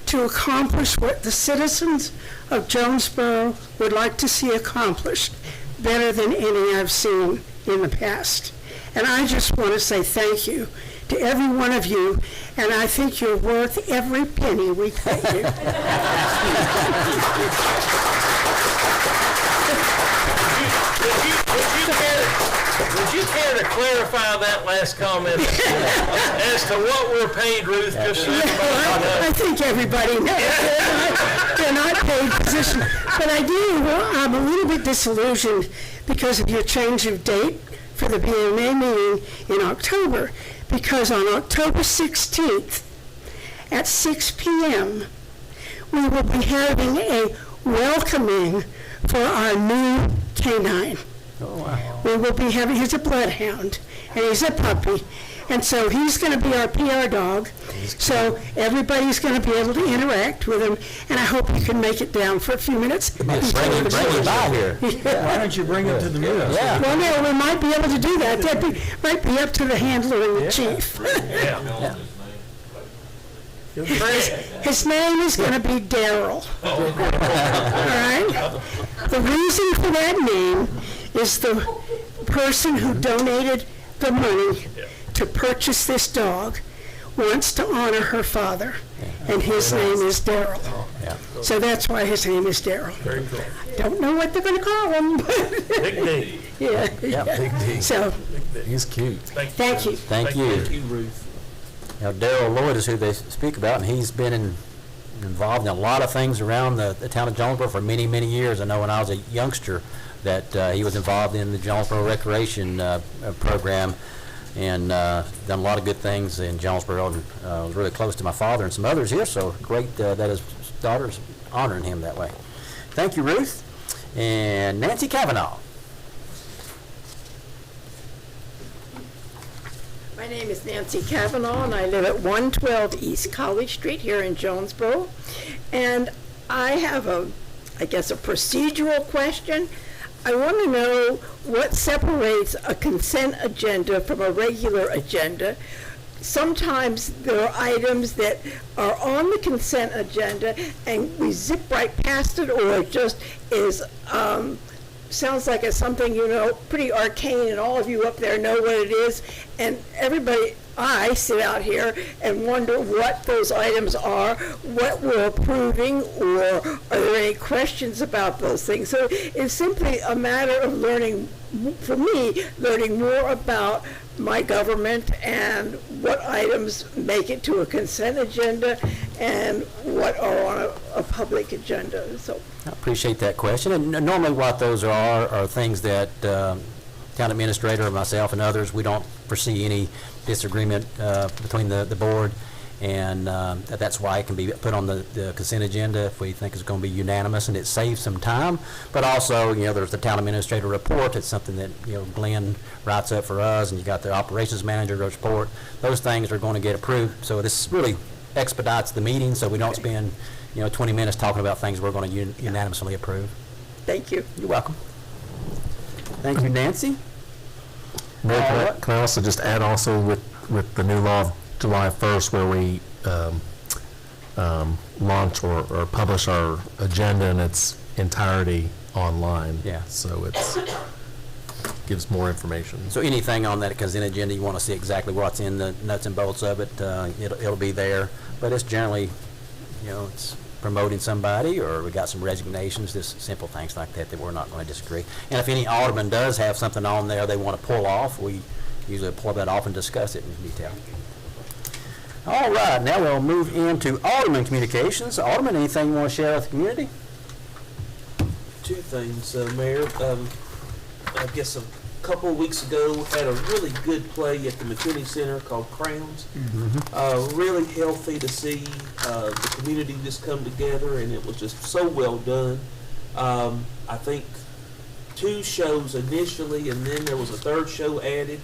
[SPEAKER 10] to accomplish what the citizens of Jonesborough would like to see accomplished better than any I've seen in the past. And I just want to say thank you to every one of you, and I think you're worth every penny we pay you.
[SPEAKER 6] would you care to clarify that last comment as to what we're paid, Ruth, just so everybody knows?
[SPEAKER 10] I think everybody knows they're not paid positions. But I'm a little bit disillusioned because of your change of date for the BMA meeting in October, because on October 16th at 6 p.m., we will be having a welcoming for our new canine.
[SPEAKER 1] Oh, wow.
[SPEAKER 10] We will be having, he's a bloodhound, and he's a puppy, and so he's going to be our PR dog. So everybody's going to be able to interact with him, and I hope you can make it down for a few minutes.
[SPEAKER 1] Bring it by here.
[SPEAKER 3] Why don't you bring him to the meeting?
[SPEAKER 1] Yeah.
[SPEAKER 10] Well, no, we might be able to do that. That might be up to the handler and the chief. His name is going to be Daryl. All right? The reason for that name is the person who donated the money to purchase this dog wants to honor her father, and his name is Daryl. So that's why his name is Daryl.
[SPEAKER 6] Very cool.
[SPEAKER 10] Don't know what they're going to call him, but
[SPEAKER 6] Big D.
[SPEAKER 10] yeah.
[SPEAKER 4] Big D.
[SPEAKER 10] So,
[SPEAKER 4] He's cute.
[SPEAKER 10] thank you.
[SPEAKER 1] Thank you.
[SPEAKER 2] Thank you, Ruth.
[SPEAKER 1] Now, Darrell Lloyd is who they speak about, and he's been involved in a lot of things around the town of Jonesborough for many, many years. I know when I was a youngster that he was involved in the Jonesborough Recreation Program, and done a lot of good things in Jonesborough, and was really close to my father and some others here, so great that his daughter's honoring him that way. Thank you, Ruth. And Nancy Kavanaugh.
[SPEAKER 12] My name is Nancy Kavanaugh, and I live at 112 East College Street here in Jonesborough. And I have a procedural question. I want to know what separates a consent agenda from a regular agenda. Sometimes there are items that are on the consent agenda and we zip right past it, or it just is, sounds like it's something, pretty arcane, and all of you up there know what it is, and everybody I sit out here and wonder what those items are, what we're approving, or are there any questions about those things. So it's simply a matter of learning, for me, learning more about my government and what items make it to a consent agenda and what are on a public agenda. So
[SPEAKER 1] I appreciate that question. And normally what those are things that town administrator, myself, and others, we don't foresee any disagreement between the board. And that's why it can be put on the consent agenda if we think it's going to be unanimous, and it saves some time. But also, there's the town administrator report. It's something that, Glenn writes up for us, and you got the operations manager report. Those things are going to get approved. So this really expedites the meeting, so we don't spend, 20 minutes talking about things we're going to unanimously approve.
[SPEAKER 12] thank you.
[SPEAKER 1] You're welcome. Thank you, Nancy.
[SPEAKER 4] Mayor, can I also just add also with the new law of July 1st, where we launch or publish our agenda in its entirety online.
[SPEAKER 1] Yeah.
[SPEAKER 4] So it's gives more information.
[SPEAKER 1] So anything on that consent agenda, you want to see exactly what's in the nuts and bolts of it, it'll be there. But it's generally, it's promoting somebody, or we got some resignations, just simple things like that we're not going to disagree. And if any alderman does have something on there they want to pull off, we usually pull that off and discuss it in detail. All right, now we'll move into alderman communications. Alderman, anything you want to share with the community?
[SPEAKER 2] Two things, Mayor. I guess a couple of weeks ago, had a really good play at the McKinney Center called Crowns. Really healthy to see the community just come together, and it was just so well done. I think 2 shows initially, and then there was a 3rd show added.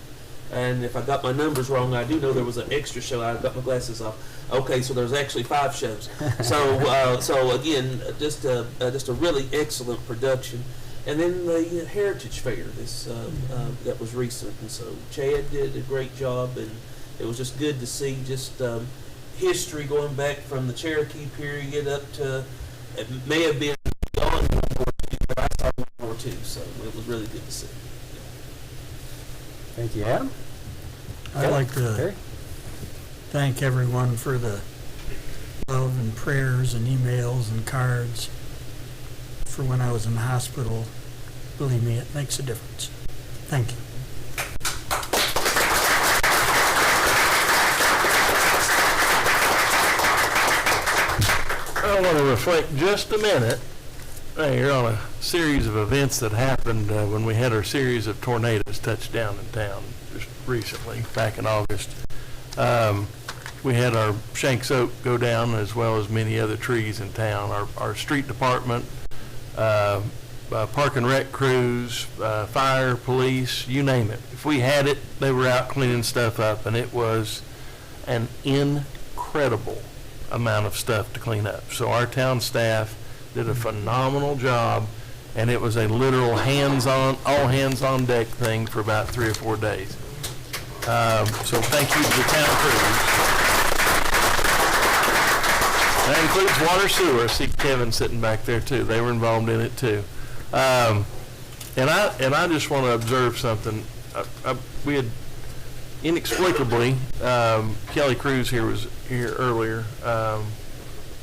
[SPEAKER 2] And if I got my numbers wrong, I do know there was an extra show. I got my glasses off. Okay, so there's actually 5 shows. So again, just a really excellent production. And then the Heritage Fair, that was recent, and so Chad did a great job, and it was just good to see just history going back from the Cherokee period up to, it may have been beyond World War II, but I saw World War II, so it was really good to see.
[SPEAKER 1] Thank you, Adam.
[SPEAKER 3] I'd like to thank everyone for the love and prayers and emails and cards for when I was in the hospital. Believe me, it makes a difference. Thank you.
[SPEAKER 6] I want to reflect just a minute here on a series of events that happened when we had our series of tornadoes touch down in town just recently, back in August. We had our Shanks Oak go down, as well as many other trees in town. Our street department, park and rec crews, fire, police, you name it. If we had it, they were out cleaning stuff up, and it was an incredible amount of stuff to clean up. So our town staff did a phenomenal job, and it was a literal hands-on, all hands-on-deck thing for about 3 or 4 days. So thank you to the town crews. That includes water sewer. I see Kevin sitting back there too. They were involved in it too. And I just want to observe something. We had inexplicably, Kelly Cruz here was here earlier,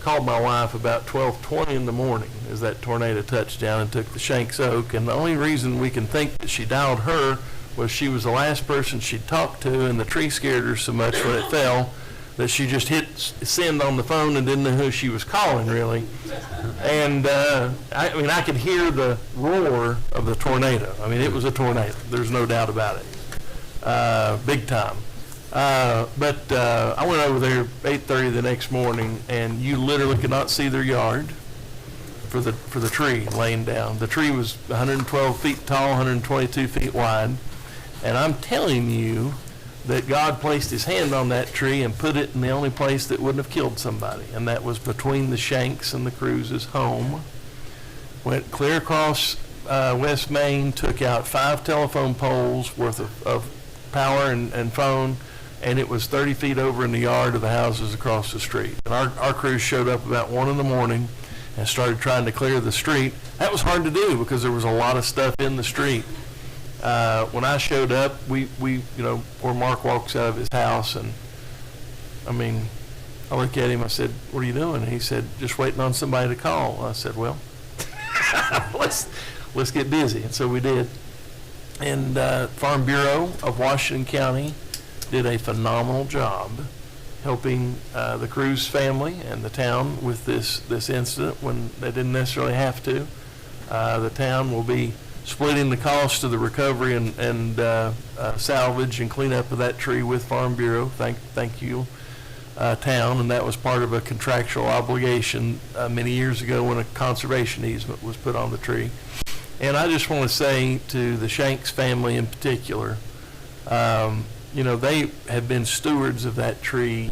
[SPEAKER 6] called my wife about 12:20 in the morning as that tornado touched down and took the Shanks Oak. And the only reason we can think that she dialed her was she was the last person she'd talked to, and the tree scared her so much when it fell that she just hit send on the phone and didn't know who she was calling, really. And I could hear the roar of the tornado. I mean, it was a tornado. There's no doubt about it. Big time. But I went over there 8:30 the next morning, and you literally could not see their yard for the tree laying down. The tree was 112 feet tall, 122 feet wide, and I'm telling you that God placed his hand on that tree and put it in the only place that wouldn't have killed somebody, and that was between the Shanks and the Cruz's home. Went clear across West Main, took out 5 telephone poles worth of power and phone, and it was 30 feet over in the yard of the houses across the street. And our crews showed up about 1 in the morning and started trying to clear the street. That was hard to do because there was a lot of stuff in the street. when I showed up, we, where Mark walks out of his house, and I mean, I look at him, I said, what are you doing? And he said, just waiting on somebody to call. I said, well, let's get busy. And so we did. And Farm Bureau of Washington County did a phenomenal job helping the Cruz family and the town with this incident when they didn't necessarily have to. The town will be splitting the cost of the recovery and salvage and cleanup of that tree with Farm Bureau. Thank you, town. And that was part of a contractual obligation many years ago when a conservation easement was put on the tree. And I just want to say to the Shanks family in particular, they have been stewards of that tree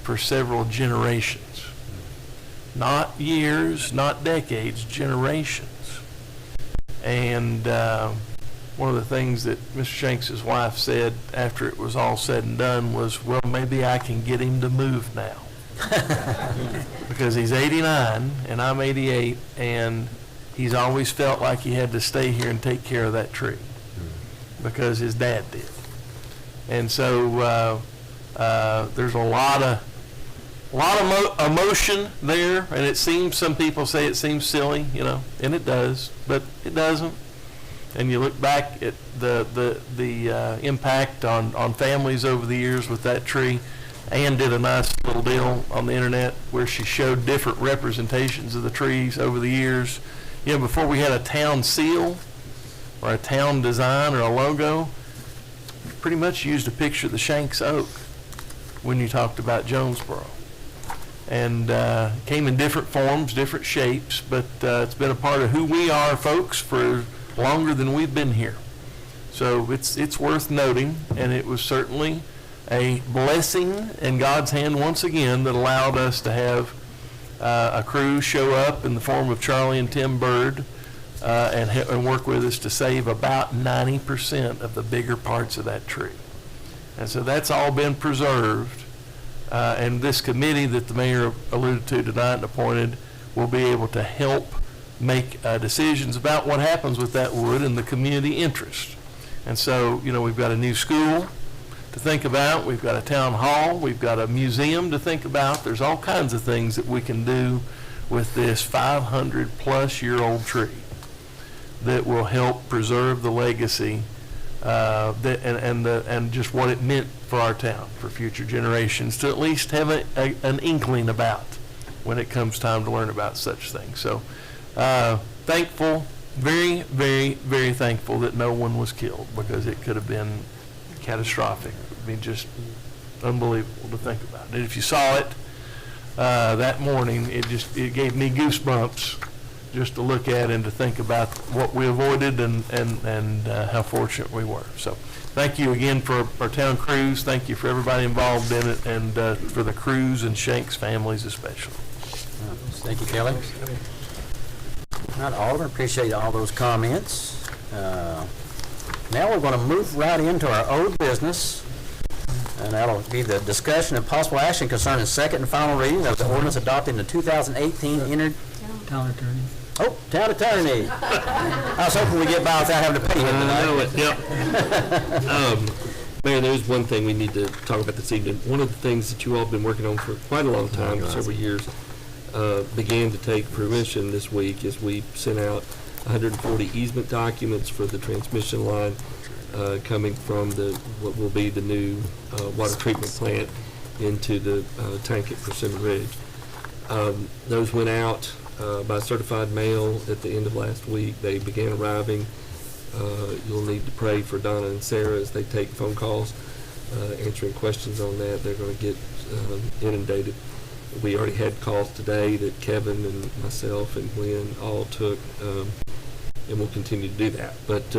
[SPEAKER 6] for several generations. Not years, not decades, generations. And one of the things that Mr. Shanks' wife said after it was all said and done was, well, maybe I can get him to move now. Because he's 89 and I'm 88, and he's always felt like he had to stay here and take care of that tree because his dad did. And so there's a lot of emotion there, and it seems, some people say it seems silly, and it does, but it doesn't. And you look back at the impact on families over the years with that tree. Ann did a nice little deal on the internet where she showed different representations of the trees over the years. Before we had a town seal or a town design or a logo, pretty much used a picture of the Shanks oak when you talked about Jonesborough. And came in different forms, different shapes, but it's been a part of who we are, folks, for longer than we've been here. So it's worth noting, and it was certainly a blessing in God's hand once again that allowed us to have a crew show up in the form of Charlie and Tim Bird and work with us to save about 90% of the bigger parts of that tree. And so that's all been preserved. And this committee that the mayor alluded to tonight and appointed will be able to help make decisions about what happens with that wood and the community interest. And so, we've got a new school to think about. We've got a town hall. We've got a museum to think about. There's all kinds of things that we can do with this 500-plus-year-old tree that will help preserve the legacy and just what it meant for our town, for future generations to at least have an inkling about when it comes time to learn about such things. So thankful, very, very, very thankful that no one was killed, because it could have been catastrophic. I mean, just unbelievable to think about. And if you saw it that morning, it gave me goosebumps just to look at and to think about what we avoided and how fortunate we were. So thank you again for our town crews. Thank you for everybody involved in it, and for the Cruz and Shanks families especially.
[SPEAKER 1] Thank you, Kelly. All right, Alderman, appreciate all those comments. Now we're going to move right into our old business, and that'll be the discussion and possible action concerning second and final reading of the ordinance adopting the 2018
[SPEAKER 3] Town attorney.
[SPEAKER 1] Oh, town attorney. I was hoping we'd get by without having to pay him tonight.
[SPEAKER 13] Yep. Mayor, there's one thing we need to talk about this evening. One of the things that you all have been working on for quite a long time, several years, began to take fruition this week as we sent out 140 easement documents for the transmission line coming from what will be the new water treatment plant into the tank at Persimmon Ridge. Those went out by certified mail at the end of last week. They began arriving. You'll need to pray for Donna and Sarah as they take phone calls, answering questions on that. They're going to get inundated. We already had calls today that Kevin and myself and Glenn all took, and we'll continue to do that. But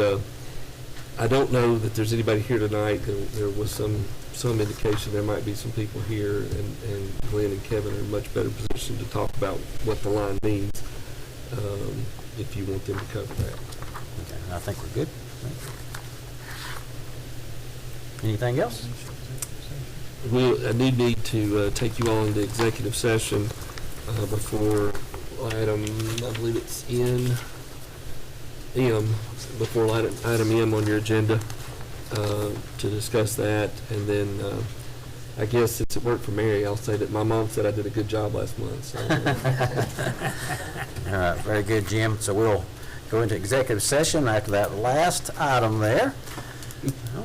[SPEAKER 13] I don't know that there's anybody here tonight. There was some indication there might be some people here, and Glenn and Kevin are in a much better position to talk about what the line means, if you want them to cover that.
[SPEAKER 1] Okay, I think we're good. Anything else?
[SPEAKER 13] I do need to take you all into executive session before item, I believe it's in M, before item M on your agenda, to discuss that. And then, I guess since it worked for Mary, I'll say that my mom said I did a good job last month, so.
[SPEAKER 1] All right, very good, Jim. So we'll go into executive session after that last item there.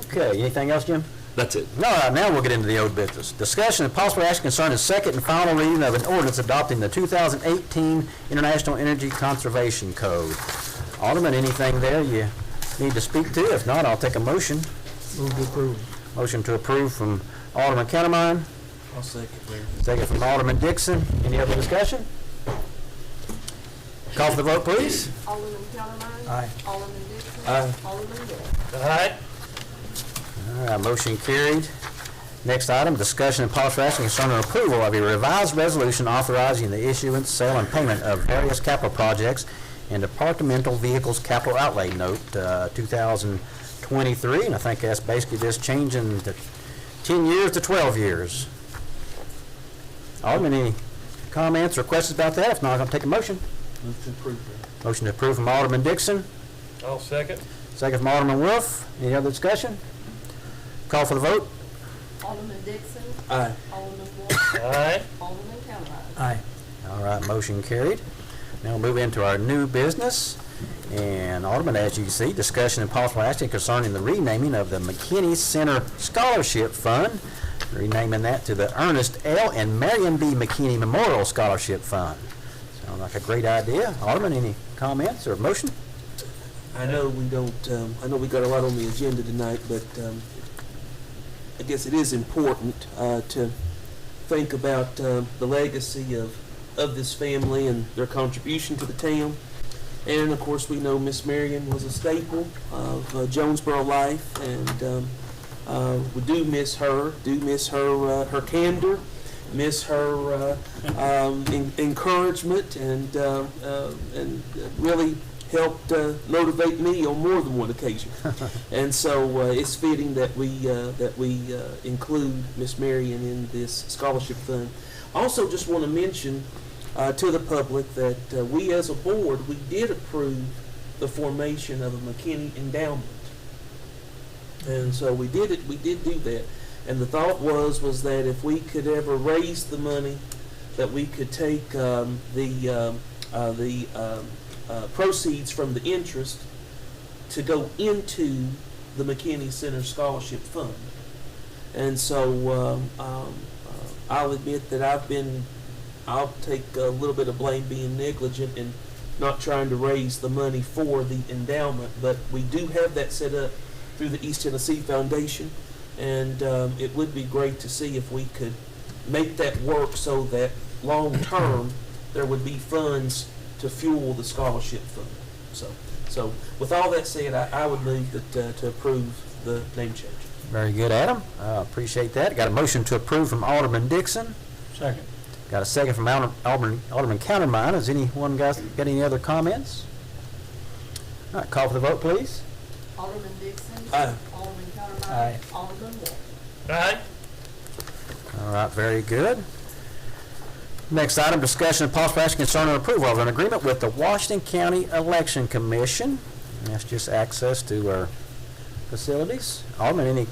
[SPEAKER 1] Okay, anything else, Jim?
[SPEAKER 13] That's it.
[SPEAKER 1] All right, now we'll get into the old business. Discussion and possible action concerning the second and final reading of an ordinance adopting the 2018 International Energy Conservation Code. Alderman, anything there you need to speak to? If not, I'll take a motion.
[SPEAKER 3] Move to approve.
[SPEAKER 1] Motion to approve from Alderman Countermine.
[SPEAKER 2] I'll second, Mayor.
[SPEAKER 1] Second from Alderman Dixon. Any other discussion? Call for the vote, please.
[SPEAKER 5] Alderman Countermine.
[SPEAKER 3] Aye.
[SPEAKER 5] Alderman Dixon.
[SPEAKER 2] Aye.
[SPEAKER 5] Alderman Gay.
[SPEAKER 6] All right.
[SPEAKER 1] All right, motion carried. Next item, discussion and possible action concerning approval of a revised resolution authorizing the issuance, sale, and payment of various capital projects and departmental vehicles capital outlay note 2023, and I think that's basically just changing the 10 years to 12 years. Alderman, any comments or questions about that? If not, I'm going to take a motion.
[SPEAKER 2] Move to approve, Mayor.
[SPEAKER 1] Motion to approve from Alderman Dixon.
[SPEAKER 6] I'll second.
[SPEAKER 1] Second from Alderman Wolf. Any other discussion? Call for the vote.
[SPEAKER 5] Alderman Dixon.
[SPEAKER 2] Aye.
[SPEAKER 5] Alderman Wolf.
[SPEAKER 6] All right.
[SPEAKER 5] Alderman Countermine.
[SPEAKER 3] Aye.
[SPEAKER 1] All right, motion carried. Now we'll move into our new business. And Alderman, as you can see, discussion and possible action concerning the renaming of the McKinney Center Scholarship Fund, renaming that to the Ernest L. and Marion B. McKinney Memorial Scholarship Fund. Sounds like a great idea. Alderman, any comments or motion?
[SPEAKER 2] I know we don't, I know we got a lot on the agenda tonight, but I guess it is important to think about the legacy of this family and their contribution to the town. And of course, we know Miss Marion was a staple of Jonesborough life, and we do miss her. Her candor, miss her encouragement, and really helped motivate me on more than one occasion. And so it's fitting that we include Miss Marion in this scholarship fund. Also, just want to mention to the public that we as a board, we did approve the formation of a McKinney endowment. And so we did do that. And the thought was that if we could ever raise the money, that we could take the proceeds from the interest to go into the McKinney Center Scholarship Fund. And so I'll admit that I'll take a little bit of blame being negligent and not trying to raise the money for the endowment, but we do have that set up through the East Tennessee Foundation, and it would be great to see if we could make that work so that long-term there would be funds to fuel the scholarship fund. So with all that said, I would move that to approve the name change.
[SPEAKER 1] Very good, Adam. Appreciate that. Got a motion to approve from Alderman Dixon.
[SPEAKER 3] Second.
[SPEAKER 1] Got a second from Alderman Countermine. Has anyone got any other comments? All right, call for the vote, please.
[SPEAKER 5] Alderman Dixon.
[SPEAKER 2] Aye.
[SPEAKER 5] Alderman Countermine.
[SPEAKER 3] Aye.
[SPEAKER 5] Alderman Wolf.
[SPEAKER 6] All right.
[SPEAKER 1] All right, very good. Next item, discussion and possible action concerning approval of an agreement with the Washington County Election Commission. And that's just access to our facilities. Alderman, any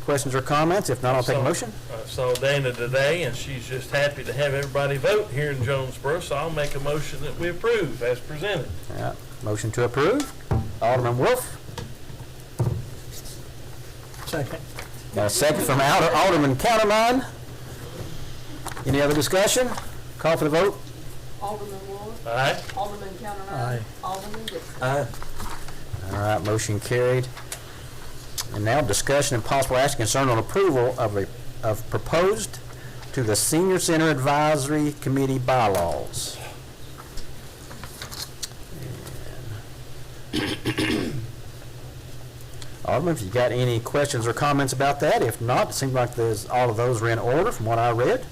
[SPEAKER 1] questions or comments? If not, I'll take a motion.
[SPEAKER 6] I saw Dana today, and she's just happy to have everybody vote here in Jonesborough, so I'll make a motion that we approve as presented.
[SPEAKER 1] All right, motion to approve. Alderman Wolf.
[SPEAKER 3] Second.
[SPEAKER 1] Got a second from Alderman Countermine. Any other discussion? Call for the vote.
[SPEAKER 5] Alderman Wolf.
[SPEAKER 6] All right.
[SPEAKER 5] Alderman Countermine.
[SPEAKER 3] Aye.
[SPEAKER 5] Alderman Dixon.
[SPEAKER 2] Aye.
[SPEAKER 1] All right, motion carried. And now discussion and possible action concerning approval of proposed to the Senior Center Advisory Committee bylaws. Alderman, if you got any questions or comments about that, if not, it seems like all of those are in order from what I read.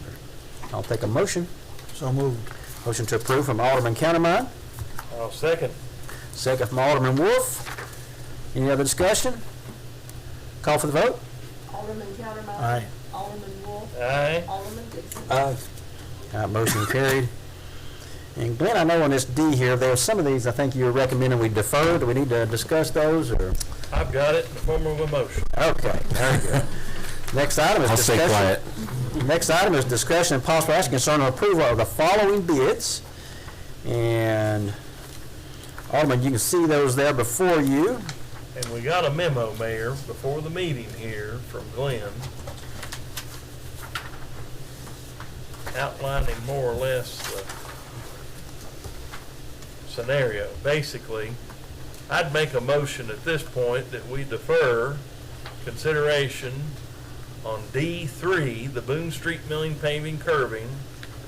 [SPEAKER 1] I'll take a motion.
[SPEAKER 3] So moved.
[SPEAKER 1] Motion to approve from Alderman Countermine.
[SPEAKER 6] I'll second.
[SPEAKER 1] Second from Alderman Wolf. Any other discussion? Call for the vote.
[SPEAKER 5] Alderman Countermine.
[SPEAKER 3] Aye.
[SPEAKER 5] Alderman Wolf.
[SPEAKER 6] Aye.
[SPEAKER 5] Alderman Dixon.
[SPEAKER 2] Aye.
[SPEAKER 1] Motion carried. And Glenn, I know on this D here, there are some of these I think you were recommending we defer. Do we need to discuss those, or?
[SPEAKER 6] I've got it in the form of a motion.
[SPEAKER 1] Okay, very good. Next item is
[SPEAKER 4] I'll stay
[SPEAKER 1] discussion.
[SPEAKER 4] quiet.
[SPEAKER 1] Next item is discussion and possible action concerning approval of the following bids. And Alderman, you can see those there before you.
[SPEAKER 6] And we got a memo, Mayor, before the meeting here from Glenn, outlining more or less the scenario. Basically, I'd make a motion at this point that we defer consideration on D3, the Boone Street milling, paving, curving,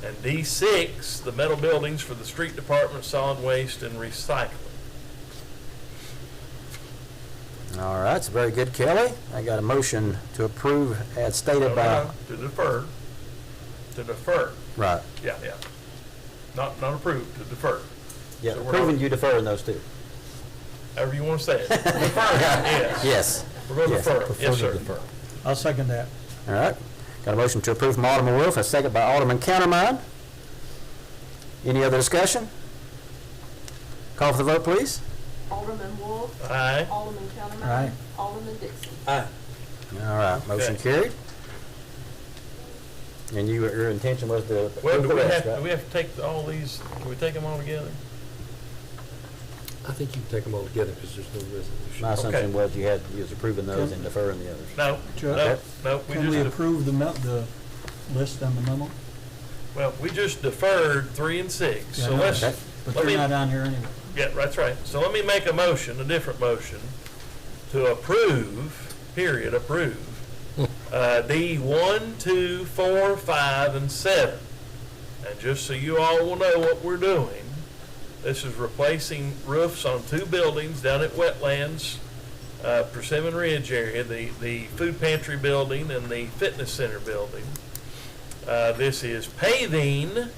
[SPEAKER 6] and D6, the metal buildings for the street department, solid waste, and recycling.
[SPEAKER 1] All right, it's very good, Kelly. I got a motion to approve as stated by.
[SPEAKER 6] To defer. To defer.
[SPEAKER 1] Right.
[SPEAKER 6] Yeah. Not approved, to defer.
[SPEAKER 1] Yeah,
[SPEAKER 6] So we're
[SPEAKER 1] approving
[SPEAKER 6] not-
[SPEAKER 1] you deferring those two.
[SPEAKER 6] However you want to say it. Defer, yes.
[SPEAKER 1] Yes.
[SPEAKER 6] We're going to
[SPEAKER 1] Yes.
[SPEAKER 6] defer. Yes, sir.
[SPEAKER 3] I'll second that.
[SPEAKER 1] All right. Got a motion to approve from Alderman Wolf, a second by Alderman Countermine. Any other discussion? Call for the vote, please.
[SPEAKER 5] Alderman Wolf.
[SPEAKER 6] Aye.
[SPEAKER 5] Alderman Countermine.
[SPEAKER 3] Aye.
[SPEAKER 5] Alderman Dixon.
[SPEAKER 2] Aye.
[SPEAKER 1] All right, motion
[SPEAKER 6] Okay.
[SPEAKER 1] carried. And your intention was to
[SPEAKER 6] Well,
[SPEAKER 1] approve
[SPEAKER 6] do
[SPEAKER 1] the
[SPEAKER 6] we
[SPEAKER 1] rest,
[SPEAKER 6] have, do
[SPEAKER 1] right?
[SPEAKER 6] we have to take all these, can we take them all together?
[SPEAKER 13] I think you can take them all together because there's no resolution.
[SPEAKER 1] My assumption
[SPEAKER 6] Okay.
[SPEAKER 1] was you was approving those and deferring the others.
[SPEAKER 6] No,
[SPEAKER 3] Sure.
[SPEAKER 6] no, we
[SPEAKER 3] Can we
[SPEAKER 6] just,
[SPEAKER 3] approve the list on the memo?
[SPEAKER 6] well, we just deferred 3 and 6.
[SPEAKER 3] Yeah, I
[SPEAKER 6] So
[SPEAKER 3] know
[SPEAKER 6] let's,
[SPEAKER 3] that, But
[SPEAKER 6] let
[SPEAKER 3] they're
[SPEAKER 6] me,
[SPEAKER 3] not on here anyway.
[SPEAKER 6] yeah, that's right. So let me make a motion, a different motion, to approve, period, approve, D1, 2, 4, 5, and 7. And just so you all will know what we're doing, this is replacing roofs on 2 buildings down at Wetlands, Persimmon Ridge area, the food pantry building and the fitness center building. This is paving,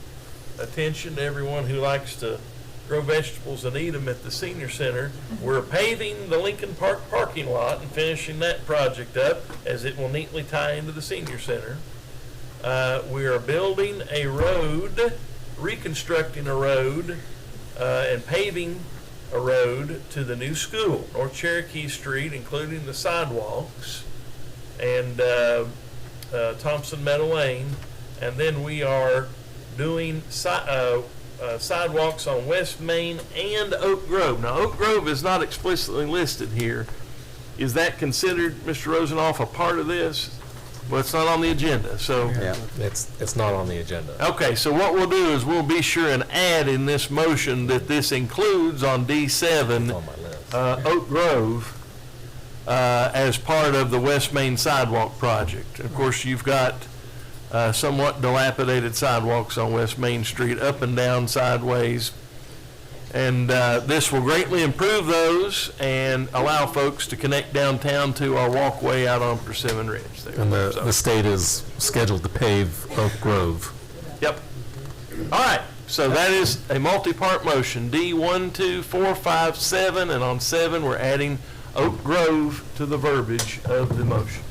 [SPEAKER 6] attention to everyone who likes to grow vegetables and eat them at the senior center. We're paving the Lincoln Park parking lot and finishing that project up as it will neatly tie into the senior center. We are building a road, reconstructing a road, and paving a road to the new school, North Cherokee Street, including the sidewalks, and Thompson Meadow Lane. And then we are doing sidewalks on West Main and Oak Grove. Now, Oak Grove is not explicitly listed here. Is that considered, Mr. Rosenoff, a part of this? Well, it's not on the agenda, so.
[SPEAKER 1] Yeah.
[SPEAKER 4] It's not on the agenda.
[SPEAKER 6] Okay, so what we'll do is we'll be sure and add in this motion that this includes on D7,
[SPEAKER 4] It's on my list.
[SPEAKER 6] Oak Grove, as part of the West Main sidewalk project. Of course, you've got somewhat dilapidated sidewalks on West Main Street, up and down sideways. And this will greatly improve those and allow folks to connect downtown to our walkway out on Persimmon Ridge there.
[SPEAKER 4] And the
[SPEAKER 6] So-
[SPEAKER 4] state is scheduled to pave Oak Grove.
[SPEAKER 6] Yep. All right, so that is a multi-part motion, D1, 2, 4, 5, 7, and on 7, we're adding Oak Grove to the verbiage of the motion.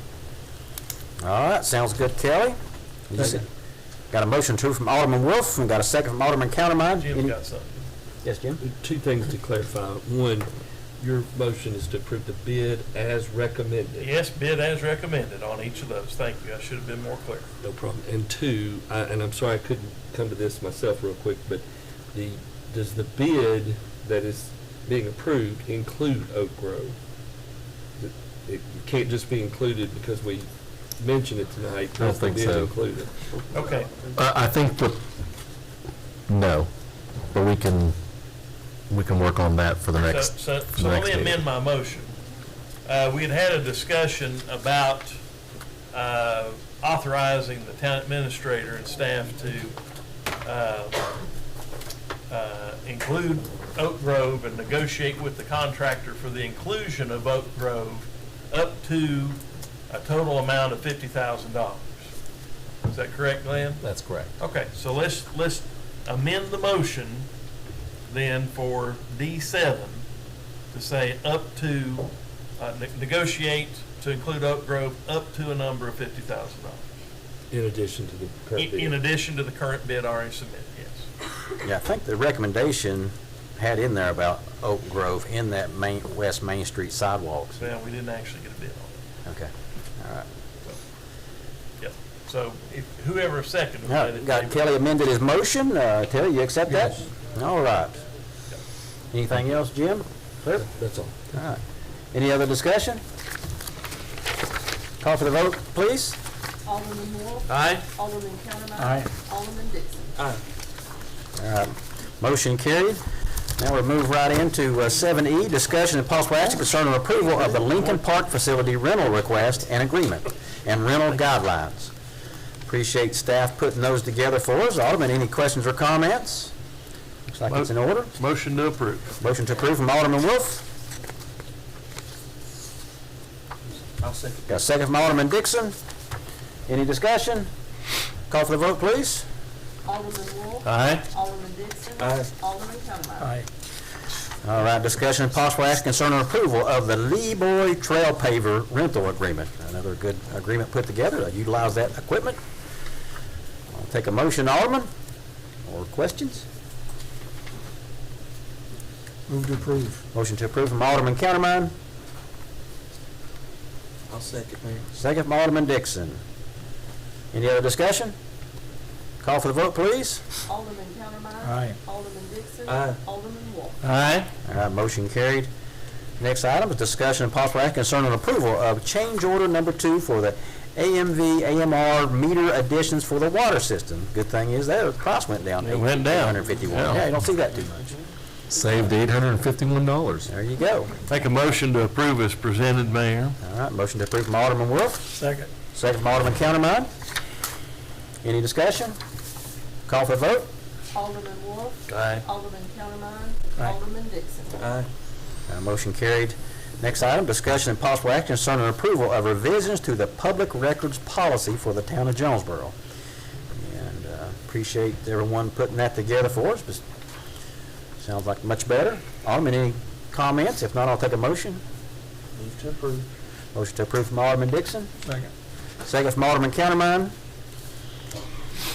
[SPEAKER 1] All right, sounds good, Kelly. You see- Got a motion to from Alderman Wolf, and got a second from Alderman Countermine.
[SPEAKER 6] Jim's got something.
[SPEAKER 1] Yes, Jim?
[SPEAKER 13] 2 things to clarify. One, your motion is to approve the bid as recommended.
[SPEAKER 6] Yes, bid as recommended on each of those. Thank you, I should have been more clear.
[SPEAKER 13] No problem. And 2, and I'm sorry I couldn't come to this myself real quick, but does the bid that is being approved include Oak Grove? It can't just be included because we mentioned it tonight.
[SPEAKER 4] I don't
[SPEAKER 13] Does the
[SPEAKER 4] think
[SPEAKER 13] bid
[SPEAKER 4] so.
[SPEAKER 13] include it?
[SPEAKER 6] Okay,
[SPEAKER 4] I think no, but we can work on that for the next.
[SPEAKER 6] so
[SPEAKER 4] for the
[SPEAKER 6] let
[SPEAKER 4] next
[SPEAKER 6] me
[SPEAKER 4] meeting.
[SPEAKER 6] amend my motion. We had a discussion about authorizing the town administrator and staff to include Oak Grove and negotiate with the contractor for the inclusion of Oak Grove up to a total amount of $50,000. Is that correct, Glenn?
[SPEAKER 4] That's correct.
[SPEAKER 6] Okay, so let's amend the motion then for D7 to say up to, negotiate to include Oak Grove up to a number of $50,000.
[SPEAKER 13] In addition to the current bid?
[SPEAKER 6] In addition to the current bid already submitted, yes.
[SPEAKER 1] Yeah, I think the recommendation had in there about Oak Grove in that West Main Street sidewalks.
[SPEAKER 6] Well, we didn't actually get a bid on it.
[SPEAKER 1] Okay, all right.
[SPEAKER 6] Yep. So whoever seconded
[SPEAKER 1] Now,
[SPEAKER 6] it.
[SPEAKER 1] got Kelly amended his motion. Kelly, you accept that? All right. Anything else, Jim? Clear?
[SPEAKER 13] That's all.
[SPEAKER 1] All right. Any other discussion? Call for the vote, please.
[SPEAKER 5] Alderman Wolf.
[SPEAKER 6] Aye.
[SPEAKER 5] Alderman Counterman.
[SPEAKER 3] Aye.
[SPEAKER 5] Alderman Dixon.
[SPEAKER 1] All right. Motion carried. Now we'll move right into 7E, discussion and possible action concerning approval of the Lincoln Park Facility rental request and agreement and rental guidelines. Appreciate staff putting those together for us. Alderman, any questions or comments? Looks like it's in order.
[SPEAKER 6] Motion to approve.
[SPEAKER 1] Motion to approve from Alderman Wolf.
[SPEAKER 2] I'll second.
[SPEAKER 1] Got a second from Alderman Dixon. Any discussion? Call for the vote, please.
[SPEAKER 5] Alderman Wolf.
[SPEAKER 6] Aye.
[SPEAKER 5] Alderman Dixon.
[SPEAKER 2] Aye.
[SPEAKER 5] Alderman Counterman.
[SPEAKER 3] Aye.
[SPEAKER 1] All right, discussion and possible action concerning approval of the Lee Boy Trail Paver rental agreement. Another good agreement put together to utilize that equipment. I'll take a motion, Alderman, or questions?
[SPEAKER 3] Move to approve.
[SPEAKER 1] Motion to approve from Alderman Countermine,
[SPEAKER 2] I'll second, Mayor.
[SPEAKER 1] second from Alderman Dixon. Any other discussion? Call for the vote, please.
[SPEAKER 5] Alderman Counterman.
[SPEAKER 3] Aye.
[SPEAKER 5] Alderman Dixon.
[SPEAKER 2] Aye.
[SPEAKER 5] Alderman Wolf.
[SPEAKER 6] Aye.
[SPEAKER 1] All right, motion carried. Next item is discussion and possible action concerning approval of change order number 2 for the AMV AMR meter additions for the water system. Good thing is there, the price went down.
[SPEAKER 6] It went down.
[SPEAKER 1] $151.
[SPEAKER 6] Yeah.
[SPEAKER 1] Yeah, you don't see that too much.
[SPEAKER 4] Saved $851.
[SPEAKER 1] There you go.
[SPEAKER 6] Make a motion to approve as presented, Mayor.
[SPEAKER 1] All right, motion to approve from Alderman Wolf,
[SPEAKER 3] Second.
[SPEAKER 1] second from Alderman Countermine. Any discussion? Call for the vote.
[SPEAKER 5] Alderman Wolf.
[SPEAKER 6] Aye.
[SPEAKER 5] Alderman Counterman.
[SPEAKER 3] Aye.
[SPEAKER 5] Alderman Dixon.
[SPEAKER 2] Aye.
[SPEAKER 1] Motion carried. Next item, discussion and possible action concerning approval of revisions to the public records policy for the town of Jonesborough. And appreciate everyone putting that together for us. But sounds like much better. Alderman, any comments? If not, I'll take a motion.
[SPEAKER 2] Move to approve.
[SPEAKER 1] Motion to approve from Alderman Dixon.
[SPEAKER 3] Second.
[SPEAKER 1] Second from Alderman Countermine.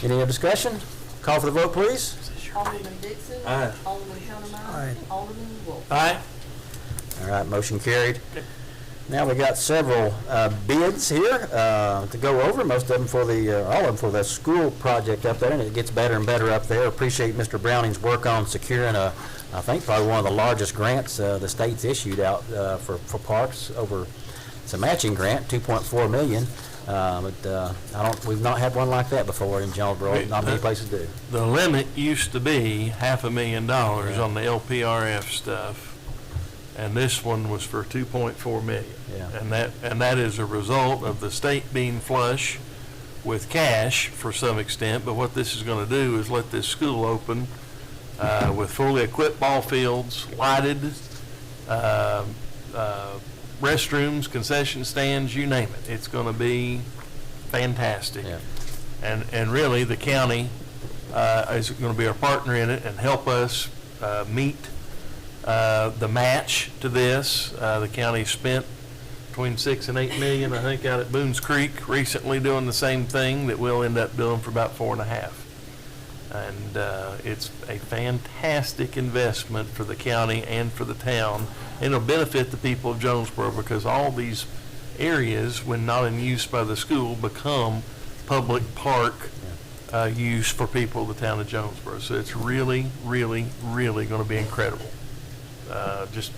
[SPEAKER 1] Any other discussion? Call for the vote, please.
[SPEAKER 5] Alderman Dixon.
[SPEAKER 2] Aye.
[SPEAKER 5] Alderman Counterman.
[SPEAKER 3] Aye.
[SPEAKER 5] Alderman Wolf.
[SPEAKER 6] Aye.
[SPEAKER 1] All right, motion carried. Now we got several bids here to go over. Most of them for the, all of them for the school project up there, and it gets better and better up there. Appreciate Mr. Browning's work on securing I think probably one of the largest grants the state's issued out for parks. It's a matching grant, $2.4 million. We've not had one like that before in Jonesborough. Not many places do.
[SPEAKER 6] The limit used to be $500,000 on the LPRF stuff, and this one was for $2.4 million.
[SPEAKER 1] Yeah.
[SPEAKER 6] And that is a result of the state being flush with cash for some extent, but what this is going to do is let this school open with fully equipped ball fields, lighted, restrooms, concession stands, you name it. It's going to be fantastic.
[SPEAKER 1] Yeah.
[SPEAKER 6] And really, the county is going to be our partner in it and help us meet the match to this. The county spent between $6 and $8 million, I think, out at Boones Creek recently doing the same thing that we'll end up doing for about $4.5 million. And it's a fantastic investment for the county and for the town. And it'll benefit the people of Jonesborough because all these areas, when not in use by the school, become public park use for people of the town of Jonesborough. So it's really, really, really going to be incredible. Just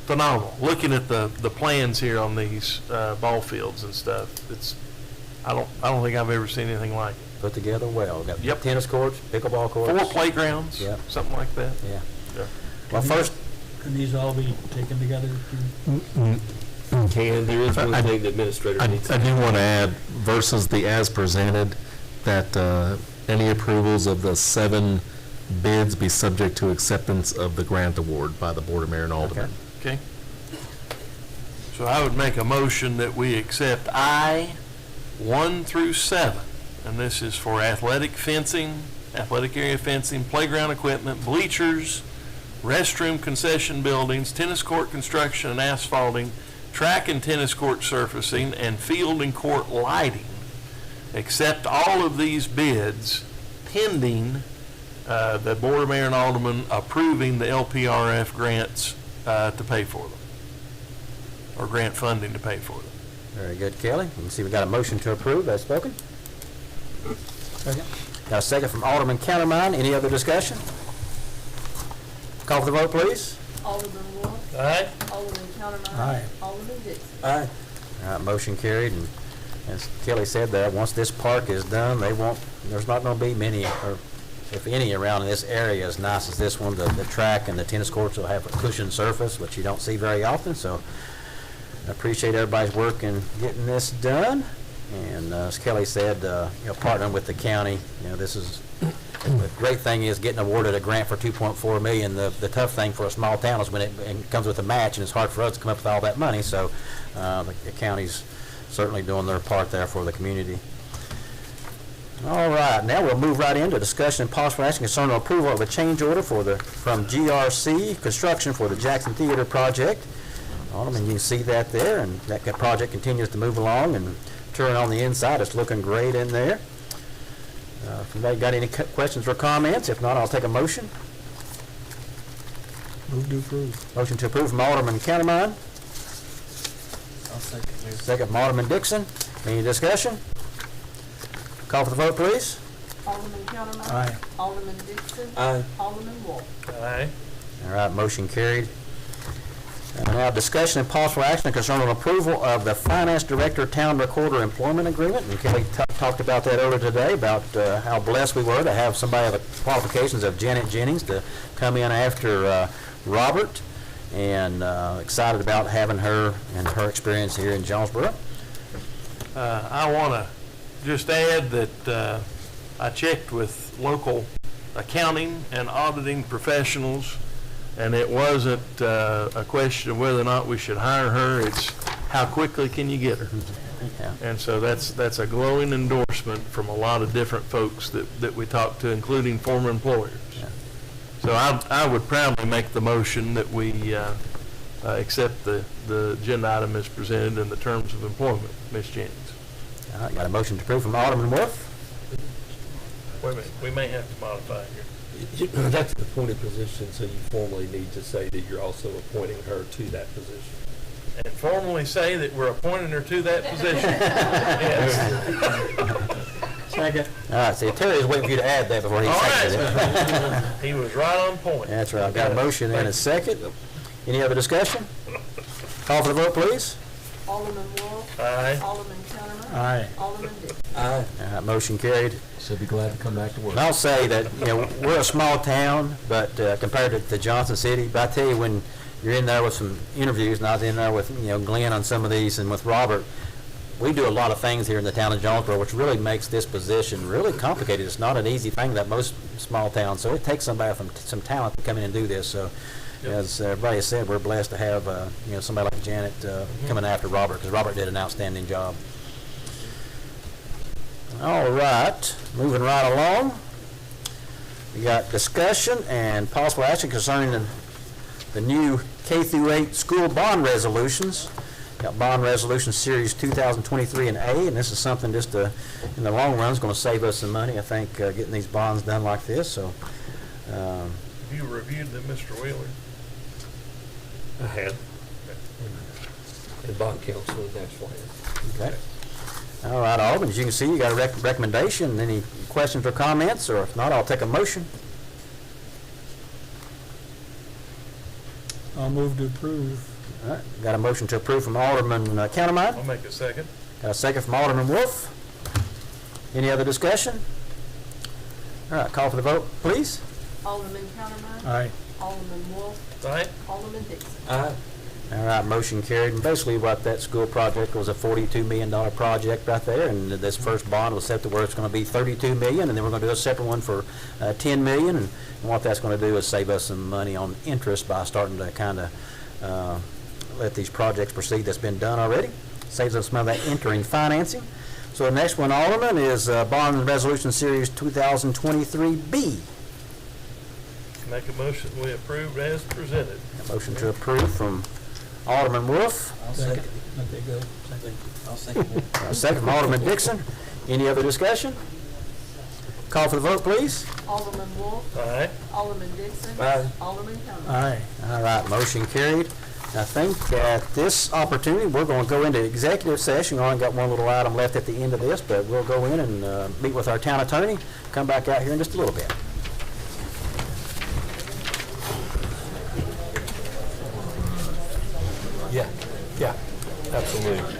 [SPEAKER 6] phenomenal. Looking at the plans here on these ball fields and stuff, I don't think I've ever seen anything like it.
[SPEAKER 1] Put together well. Got
[SPEAKER 6] Yep.
[SPEAKER 1] tennis courts, pickleball courts.
[SPEAKER 6] 4 playgrounds,
[SPEAKER 1] Yeah.
[SPEAKER 6] something like that.
[SPEAKER 1] Yeah.
[SPEAKER 6] Yeah.
[SPEAKER 1] Well, first,
[SPEAKER 3] Can these all be taken together?
[SPEAKER 13] Can, there is one thing the administrator needs.
[SPEAKER 4] I do want to add, versus the as presented, that any approvals of the 7 bids be subject to acceptance of the grant award by the Board of Mayor and Aldermen.
[SPEAKER 6] Okay. So I would make a motion that we accept I 1 through 7. And this is for athletic fencing, athletic area fencing, playground equipment, bleachers, restroom concession buildings, tennis court construction and asphalting, track and tennis court surfacing, and field and court lighting. Accept all of these bids pending the Board of Mayor and Aldermen approving the LPRF grants to pay for them, or grant funding to pay for them.
[SPEAKER 1] Very good, Kelly. You can see we got a motion to approve as spoken.
[SPEAKER 3] Second.
[SPEAKER 1] Got a second from Alderman Countermine. Any other discussion? Call for the vote, please.
[SPEAKER 5] Alderman Wolf.
[SPEAKER 6] Aye.
[SPEAKER 5] Alderman Countermine.
[SPEAKER 3] Aye.
[SPEAKER 5] Alderman Dixon.
[SPEAKER 2] Aye.
[SPEAKER 1] All right, motion carried, and as Kelly said that, once this park is done, there's not gonna be many, or if any, around in this area as nice as this one. The track and the tennis courts will have a cushioned surface, which you don't see very often, so I appreciate everybody's work in getting this done. And as Kelly said, partnering with the county, this is, the great thing is getting awarded a grant for $2.4 million. The tough thing for a small town is when it comes with a match, and it's hard for us to come up with all that money, so the county's certainly doing their part there for the community. All right, now we'll move right into discussion and possible action concerning approval of a change order from GRC Construction for the Jackson Theater project. Alderman, you can see that there, and that project continues to move along, and turn on the inside, it's looking great in there. If anybody got any questions or comments, if not, I'll take a motion.
[SPEAKER 3] Move to approve.
[SPEAKER 1] Motion to approve from Alderman Countermine.
[SPEAKER 2] I'll second.
[SPEAKER 1] Second from Alderman Dixon. Any discussion? Call for the vote, please.
[SPEAKER 5] Alderman Countermine.
[SPEAKER 3] Aye.
[SPEAKER 5] Alderman Dixon.
[SPEAKER 2] Aye.
[SPEAKER 5] Alderman Wolf.
[SPEAKER 6] Aye.
[SPEAKER 1] All right, motion carried. Now, discussion and possible action concerning approval of the Finance Director Town Recorder Employment Agreement. And Kelly talked about that earlier today, about how blessed we were to have somebody of the qualifications of Janet Jennings to come in after Robert, and excited about having her and her experience here in Jonesborough.
[SPEAKER 6] I want to just add that I checked with local accounting and auditing professionals, and it wasn't a question of whether or not we should hire her. It's how quickly can you get her?
[SPEAKER 1] Yeah.
[SPEAKER 6] And so that's a glowing endorsement from a lot of different folks that we talked to, including former employers.
[SPEAKER 1] Yeah.
[SPEAKER 6] So I would proudly make the motion that we accept the agenda item as presented in the terms of employment, Ms. Jennings.
[SPEAKER 1] All right, got a motion to approve from Alderman Wolf.
[SPEAKER 6] Wait a minute, we may have to modify here.
[SPEAKER 13] That's an appointed position, so you formally need to say that you're also appointing her to that position.
[SPEAKER 6] And formally say that we're appointing her to that position. Yes.
[SPEAKER 3] Second.
[SPEAKER 1] All right, see, Terry was waiting for you to add that before he
[SPEAKER 6] All
[SPEAKER 1] seconded it.
[SPEAKER 6] right. He was right on point.
[SPEAKER 1] That's right. I've got a motion and a second. Any other discussion? Call for the vote, please.
[SPEAKER 5] Alderman Wolf.
[SPEAKER 6] Aye.
[SPEAKER 5] Alderman Countermine.
[SPEAKER 3] Aye.
[SPEAKER 5] Alderman Dixon.
[SPEAKER 2] Aye.
[SPEAKER 1] All right, motion carried.
[SPEAKER 4] She'll be glad to come back to work.
[SPEAKER 1] And I'll say that, we're a small town, but compared to Johnson City, but I tell you, when you're in there with some interviews, and I was in there with, Glenn on some of these, and with Robert, we do a lot of things here in the town of Jonesborough, which really makes this position really complicated. It's not an easy thing that most small towns, so it takes somebody from some talent to come in and do this. So, as everybody has said, we're blessed to have, somebody like Janet coming after Robert, because Robert did an outstanding job. All right, moving right along. We got discussion and possible action concerning the new K through 8 school bond resolutions. Got bond resolution series 2023 and A, and this is something just in the long run is going to save us some money, I think, getting these bonds done like this. So,
[SPEAKER 6] Have you reviewed them, Mr. Wheeler?
[SPEAKER 13] I had. And bond counsel in Nashville.
[SPEAKER 1] okay. All right, Alderman, as you can see, you got a recommendation. Any questions or comments? Or if not, I'll take a motion.
[SPEAKER 3] I'll move to approve.
[SPEAKER 1] All right, got a motion to approve from Alderman Countermine.
[SPEAKER 6] I'll make a second.
[SPEAKER 1] Got a second from Alderman Wolf. Any other discussion? All right, call for the vote, please.
[SPEAKER 5] Alderman Countermine.
[SPEAKER 3] Aye.
[SPEAKER 5] Alderman Wolf.
[SPEAKER 6] Aye.
[SPEAKER 5] Alderman Dixon.
[SPEAKER 2] Aye.
[SPEAKER 1] All right, motion carried. And basically what that school project was, a $42 million project right there, and this first bond was set to where it's going to be $32 million, and then we're going to do a separate one for $10 million, and what that's going to do is save us some money on interest by starting to kind of let these projects proceed that's been done already. Saves us some of that entering financing. So the next one, Alderman, is Bond Resolution Series 2023B.
[SPEAKER 6] Make a motion we approve as presented.
[SPEAKER 1] A motion to approve from Alderman Wolf.
[SPEAKER 2] I'll second.
[SPEAKER 3] Let that go.
[SPEAKER 2] I'll second it.
[SPEAKER 1] A second from Alderman Dixon. Any other discussion? Call for the vote, please.
[SPEAKER 5] Alderman Wolf.
[SPEAKER 6] Aye.
[SPEAKER 5] Alderman Dixon.
[SPEAKER 2] Aye.
[SPEAKER 5] Alderman Kelly.
[SPEAKER 3] Aye.
[SPEAKER 1] All right, motion carried. I think at this opportunity, we're going to go into executive session. We only got one little item left at the end of this, but we'll go in and meet with our town attorney, come back out here in just a little bit.
[SPEAKER 6] Yeah, absolutely.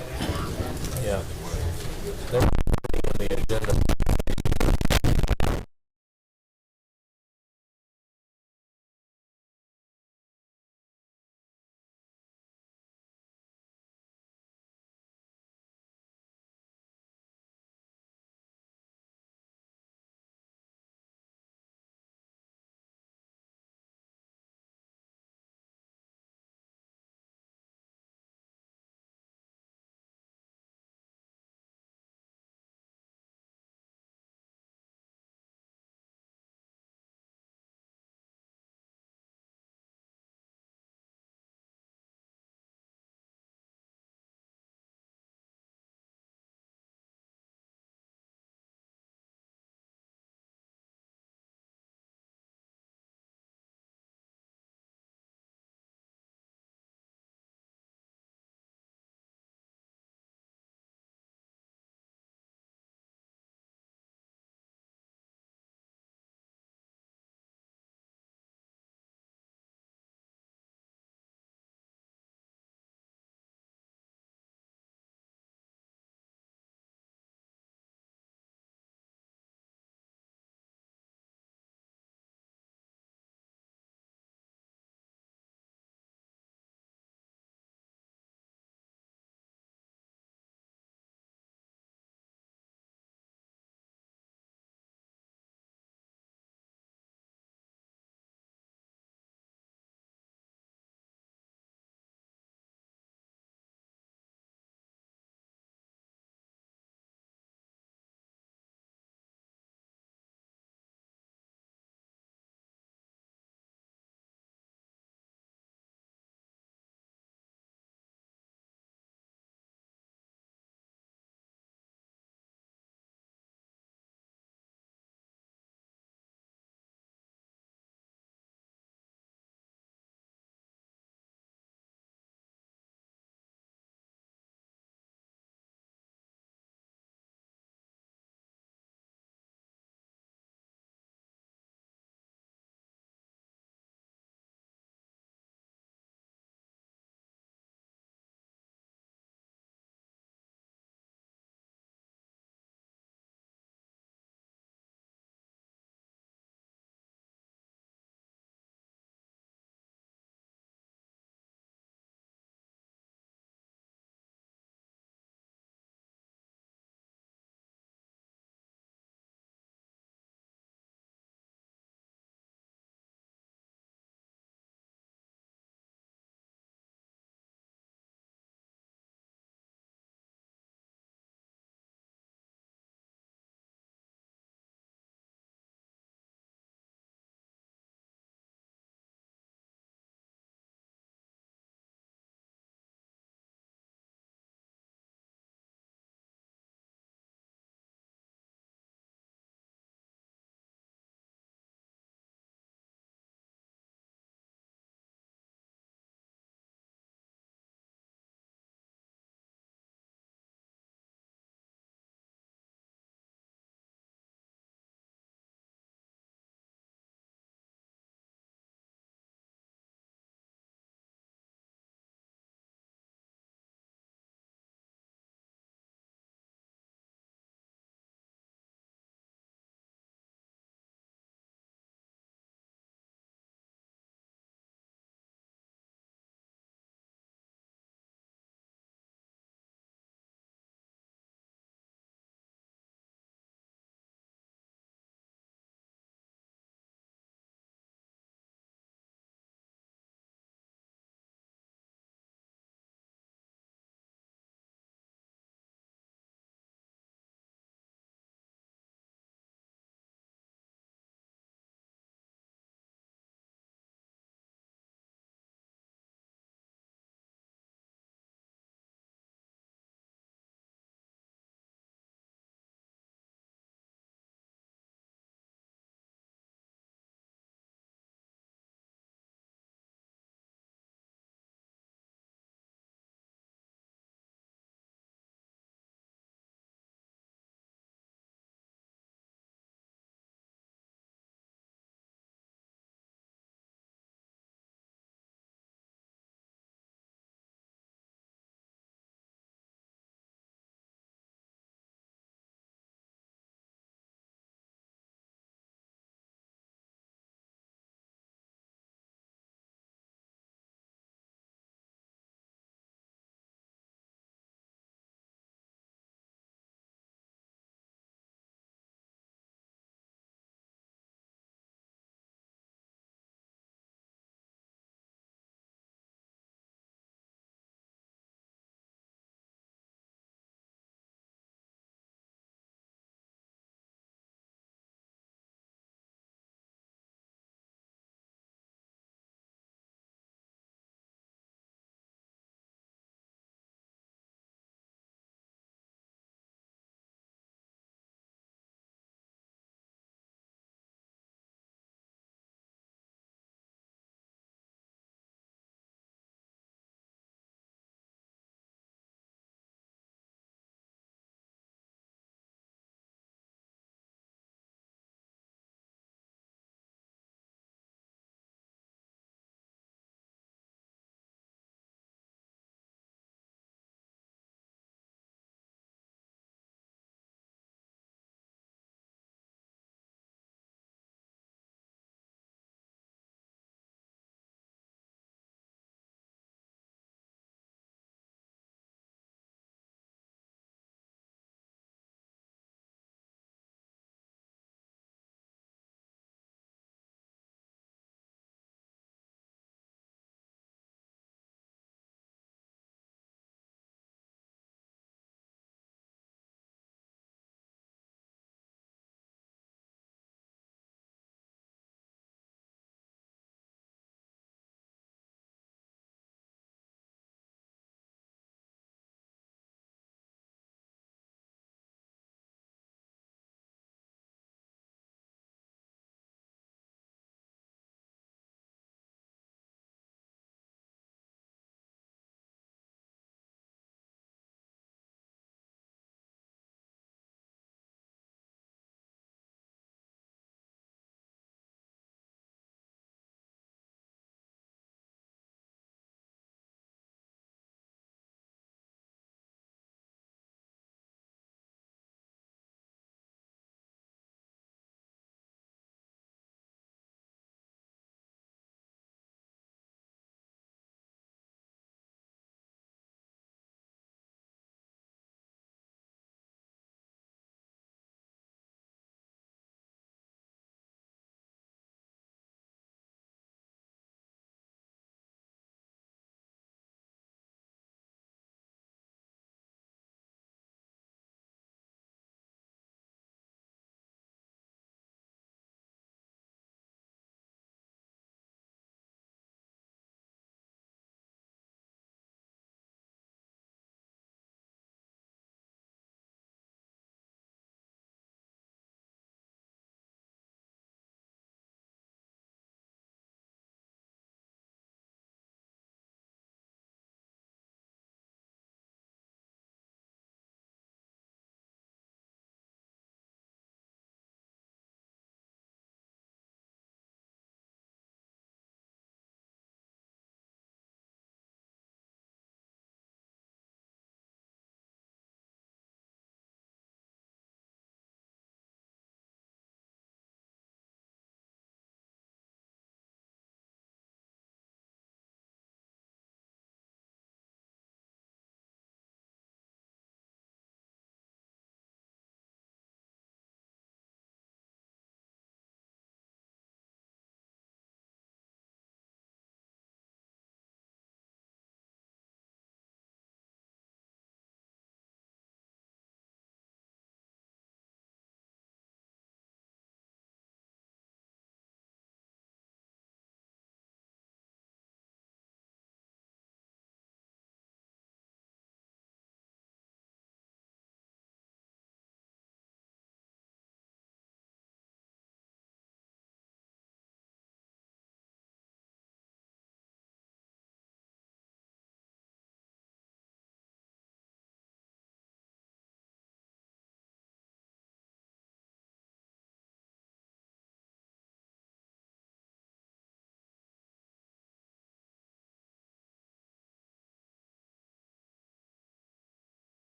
[SPEAKER 6] Yeah. There was on the agenda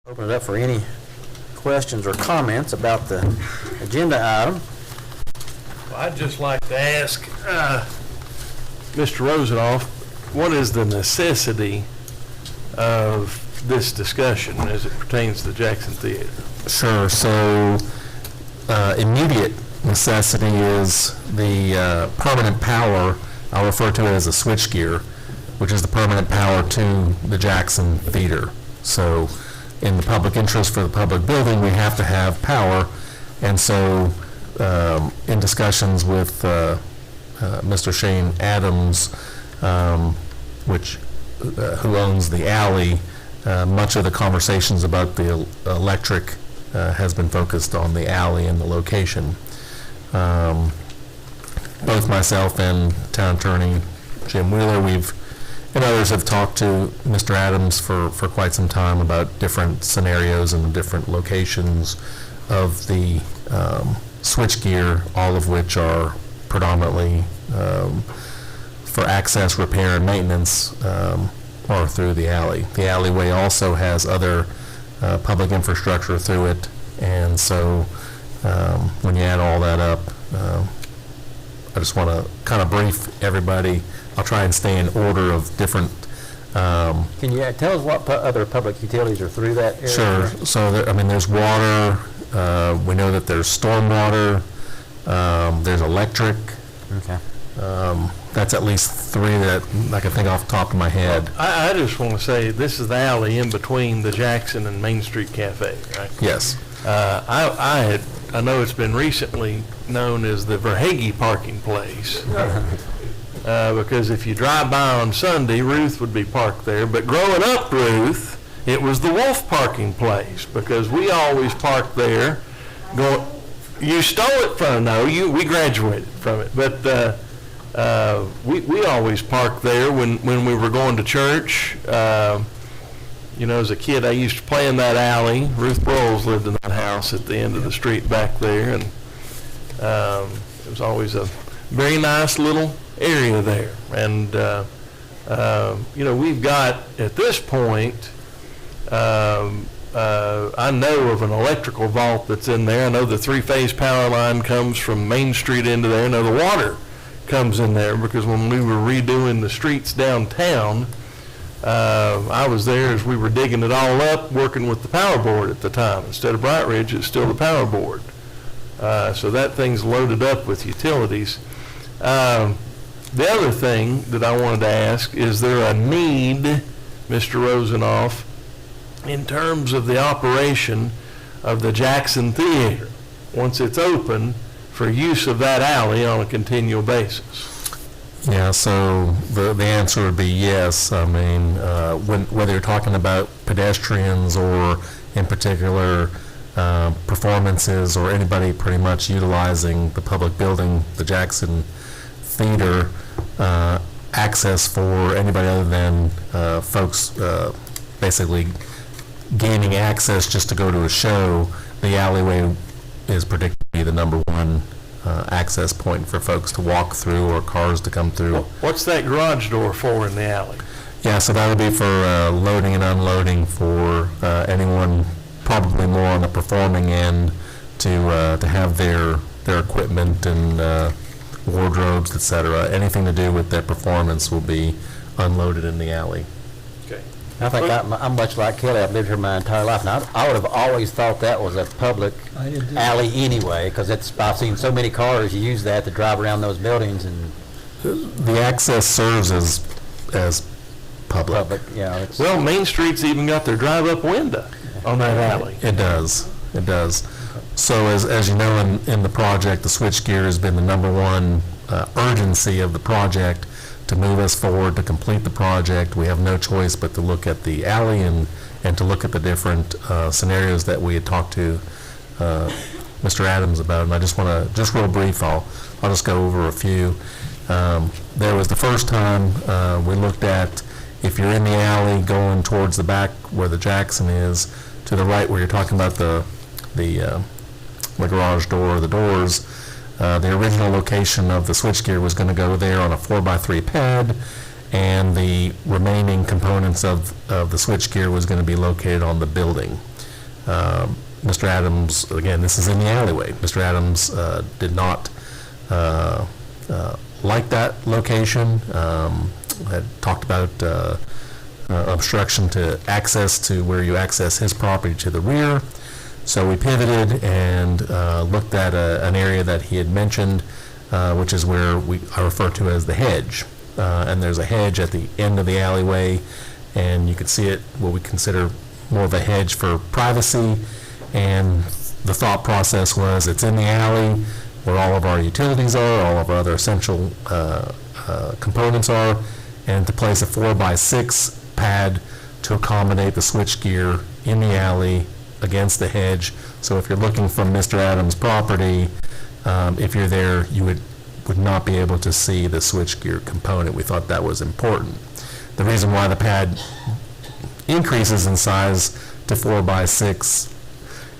[SPEAKER 1] Open it up for any questions or comments about the agenda item.
[SPEAKER 6] Well, I'd just like to ask Mr. Rosenoff, what is the necessity of this discussion as it pertains to the Jackson Theater?
[SPEAKER 4] Sure. So immediate necessity is the permanent power. I'll refer to it as a switchgear, which is the permanent power to the Jackson Theater. So in the public interest for the public building, we have to have power. And so in discussions with Mr. Shane Adams, who owns the alley, much of the conversations about the electric has been focused on the alley and the location. Both myself and town attorney Jim Wheeler, and others have talked to Mr. Adams for quite some time about different scenarios and different locations of the switchgear, all of which are predominantly for access, repair, and maintenance, or through the alley. The alleyway also has other public infrastructure through it, and so when you add all that up, I just want to kind of brief everybody. I'll try and stay in order of different.
[SPEAKER 1] Can you tell us what other public utilities are through that area?
[SPEAKER 4] Sure. So there's water. We know that there's stormwater. There's electric.
[SPEAKER 1] Okay.
[SPEAKER 4] That's at least three that I can think off the top of my head.
[SPEAKER 6] I just want to say, this is the alley in between the Jackson and Main Street Cafe, right?
[SPEAKER 4] Yes.
[SPEAKER 6] I know it's been recently known as the Verhage parking place. Because if you drive by on Sunday, Ruth would be parked there. But growing up, Ruth, it was the Wolf parking place, because we always parked there. You stole it from, we graduated from it. But we always parked there when we were going to church. As a kid, I used to play in that alley. Ruth Broyles lived in that house at the end of the street back there, and it was always a very nice little area there. And we've got, at this point, I know of an electrical vault that's in there. I know the three-phase power line comes from Main Street into there. I know the water comes in there, because when we were redoing the streets downtown, I was there as we were digging it all up, working with the power board at the time. Instead of Bright Ridge, it's still the power board. So that thing's loaded up with utilities. The other thing that I wanted to ask, is there a need, Mr. Rosenoff, in terms of the operation of the Jackson Theater, once it's open, for use of that alley on a continual basis?
[SPEAKER 4] Yeah, so the answer would be yes. I mean, whether you're talking about pedestrians or in particular performances, or anybody pretty much utilizing the public building, the Jackson Theater, access for anybody other than folks basically gaining access just to go to a show, the alleyway is predicted to be the number one access point for folks to walk through or cars to come through.
[SPEAKER 6] What's that garage door for in the alley?
[SPEAKER 4] Yeah, so that would be for loading and unloading for anyone, probably more on the performing end, to have their equipment and wardrobes, etc. Anything to do with their performance will be unloaded in the alley.
[SPEAKER 6] Okay.
[SPEAKER 1] I think I'm much like Kelly. I've lived here my entire life, and I would have always thought that was a public alley anyway, because I've seen so many cars use that to drive around those buildings. And
[SPEAKER 4] the access serves as public.
[SPEAKER 1] Yeah.
[SPEAKER 6] Well, Main Street's even got their drive-up window on that alley.
[SPEAKER 4] It does. It does. So as you know, in the project, the switchgear has been the number one urgency of the project to move us forward, to complete the project. We have no choice but to look at the alley and to look at the different scenarios that we had talked to Mr. Adams about. And I just want to, just real brief, I'll just go over a few. There was the first time we looked at, if you're in the alley going towards the back where the Jackson is, to the right where you're talking about the garage door, the doors, the original location of the switchgear was going to go there on a 4x3 pad, and the remaining components of the switchgear was going to be located on the building. Mr. Adams, again, this is in the alleyway. Mr. Adams did not like that location, had talked about obstruction to access to where you access his property to the rear. So we pivoted and looked at an area that he had mentioned, which is where I refer to as the hedge. And there's a hedge at the end of the alleyway, and you can see it, what we consider more of a hedge for privacy. And the thought process was, it's in the alley where all of our utilities are, all of our other essential components are, and to place a 4x6 pad to accommodate the switchgear in the alley against the hedge. So if you're looking from Mr. Adams' property, if you're there, you would not be able to see the switchgear component. We thought that was important. The reason why the pad increases in size to 4x6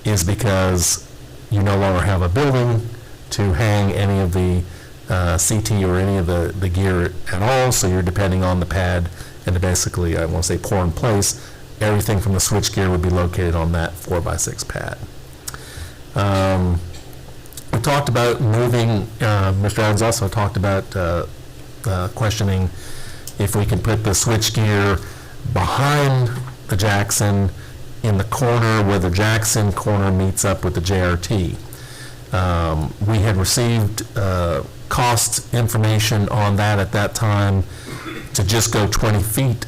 [SPEAKER 4] is because you no longer have a building to hang any of the CT or any of the gear at all, so you're depending on the pad, and to basically, I won't say pour in place, everything from the switchgear would be located on that 4x6 pad. We talked about moving, Mr. Adams also talked about questioning if we can put the switchgear behind the Jackson in the corner where the Jackson corner meets up with the JRT. We had received cost information on that at that time. To just go 20 feet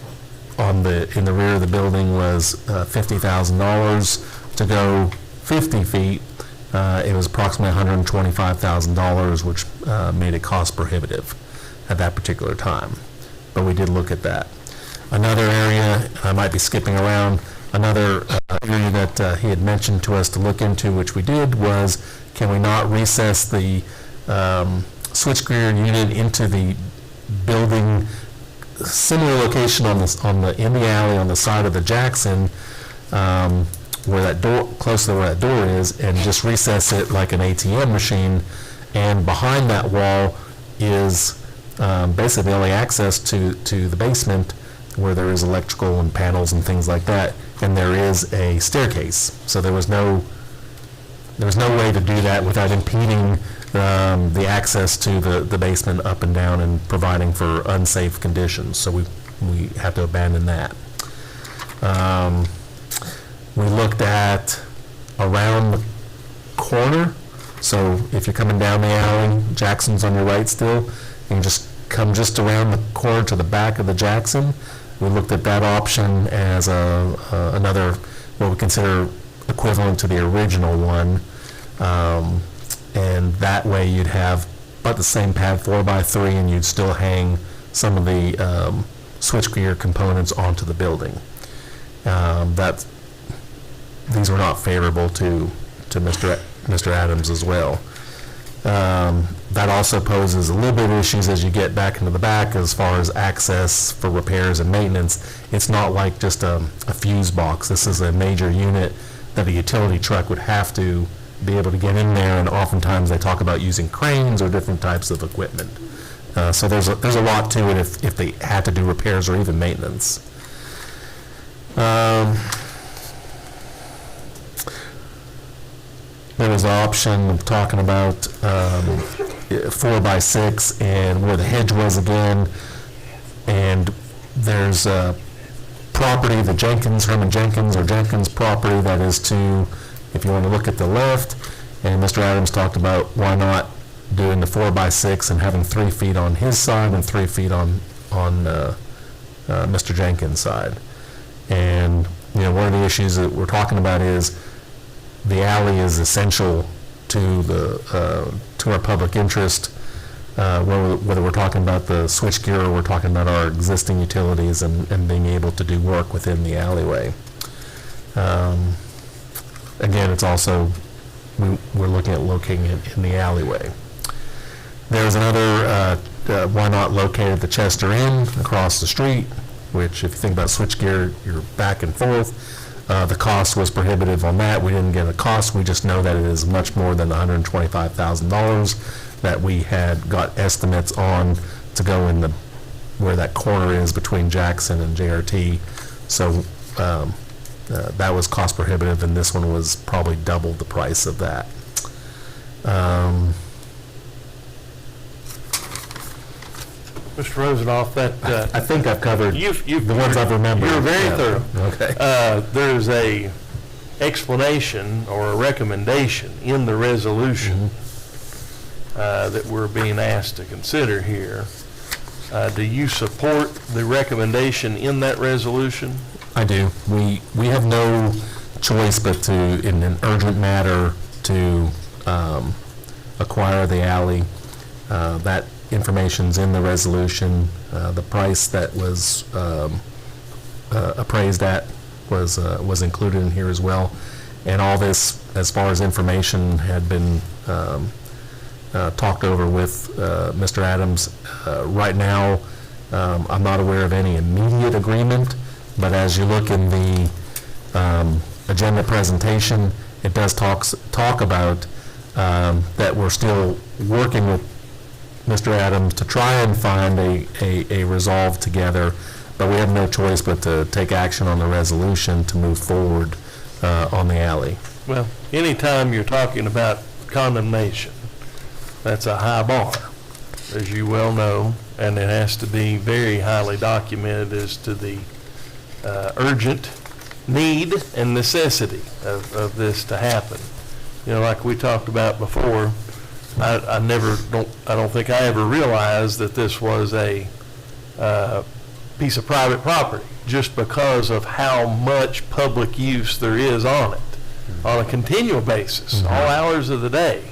[SPEAKER 4] in the rear of the building was $50,000. To go 50 feet, it was approximately $125,000, which made it cost prohibitive at that particular time. But we did look at that. Another area, I might be skipping around, another area that he had mentioned to us to look into, which we did, was can we not recess the switchgear unit into the building, similar location in the alley on the side of the Jackson, where that door, close to where that door is, and just recess it like an ATM machine. And behind that wall is basically only access to the basement, where there is electrical and panels and things like that, and there is a staircase. So there was no way to do that without impeding the access to the basement up and down and providing for unsafe conditions. So we have to abandon that. We looked at around the corner. So if you're coming down the alley, Jackson's on your right still, you can just come just around the corner to the back of the Jackson. We looked at that option as another, what we consider equivalent to the original one. And that way you'd have about the same pad 4x3, and you'd still hang some of the switchgear components onto the building. These were not favorable to Mr. Adams as well. That also poses a little bit of issues as you get back into the back as far as access for repairs and maintenance. It's not like just a fuse box. This is a major unit that a utility truck would have to be able to get in there, and oftentimes they talk about using cranes or different types of equipment. So there's a lot to it if they had to do repairs or even maintenance. There was an option of talking about 4x6 and where the hedge was again, and there's a property, the Herman Jenkins property that is to, if you want to look at the left, and Mr. Adams talked about why not doing the 4x6 and having 3 feet on his side and 3 feet on Mr. Jenkins' side. And one of the issues that we're talking about is the alley is essential to our public interest, whether we're talking about the switchgear or we're talking about our existing utilities and being able to do work within the alleyway. Again, it's also, we're looking at locating it in the alleyway. There's another, why not locate at the Chester Inn across the street, which if you think about switchgear, you're back and forth. The cost was prohibitive on that. We didn't get a cost. We just know that it is much more than the $125,000 that we had got estimates on to go in where that corner is between Jackson and JRT. So that was cost prohibitive, and this one was probably double the price of that.
[SPEAKER 6] Mr. Rosenoff, that,
[SPEAKER 4] I think I've covered the ones I've remembered.
[SPEAKER 6] You're very
[SPEAKER 4] Yeah.
[SPEAKER 6] thorough.
[SPEAKER 4] Okay.
[SPEAKER 6] There's a explanation or a recommendation in the resolution that we're being asked to consider here. Do you support the recommendation in that resolution?
[SPEAKER 4] I do. We have no choice but to, in an urgent matter, to acquire the alley. That information's in the resolution. The price that was appraised at was included in here as well. And all this, as far as information, had been talked over with Mr. Adams. Right now, I'm not aware of any immediate agreement, but as you look in the agenda presentation, it does talk about that we're still working with Mr. Adams to try and find a resolve together, but we have no choice but to take action on the resolution to move forward on the alley.
[SPEAKER 6] Well, anytime you're talking about condemnation, that's a high bar, as you well know, and it has to be very highly documented as to the urgent need and necessity of this to happen. You know, like we talked about before, I don't think I ever realized that this was a piece of private property, just because of how much public use there is on it on a continual basis, all hours of the day.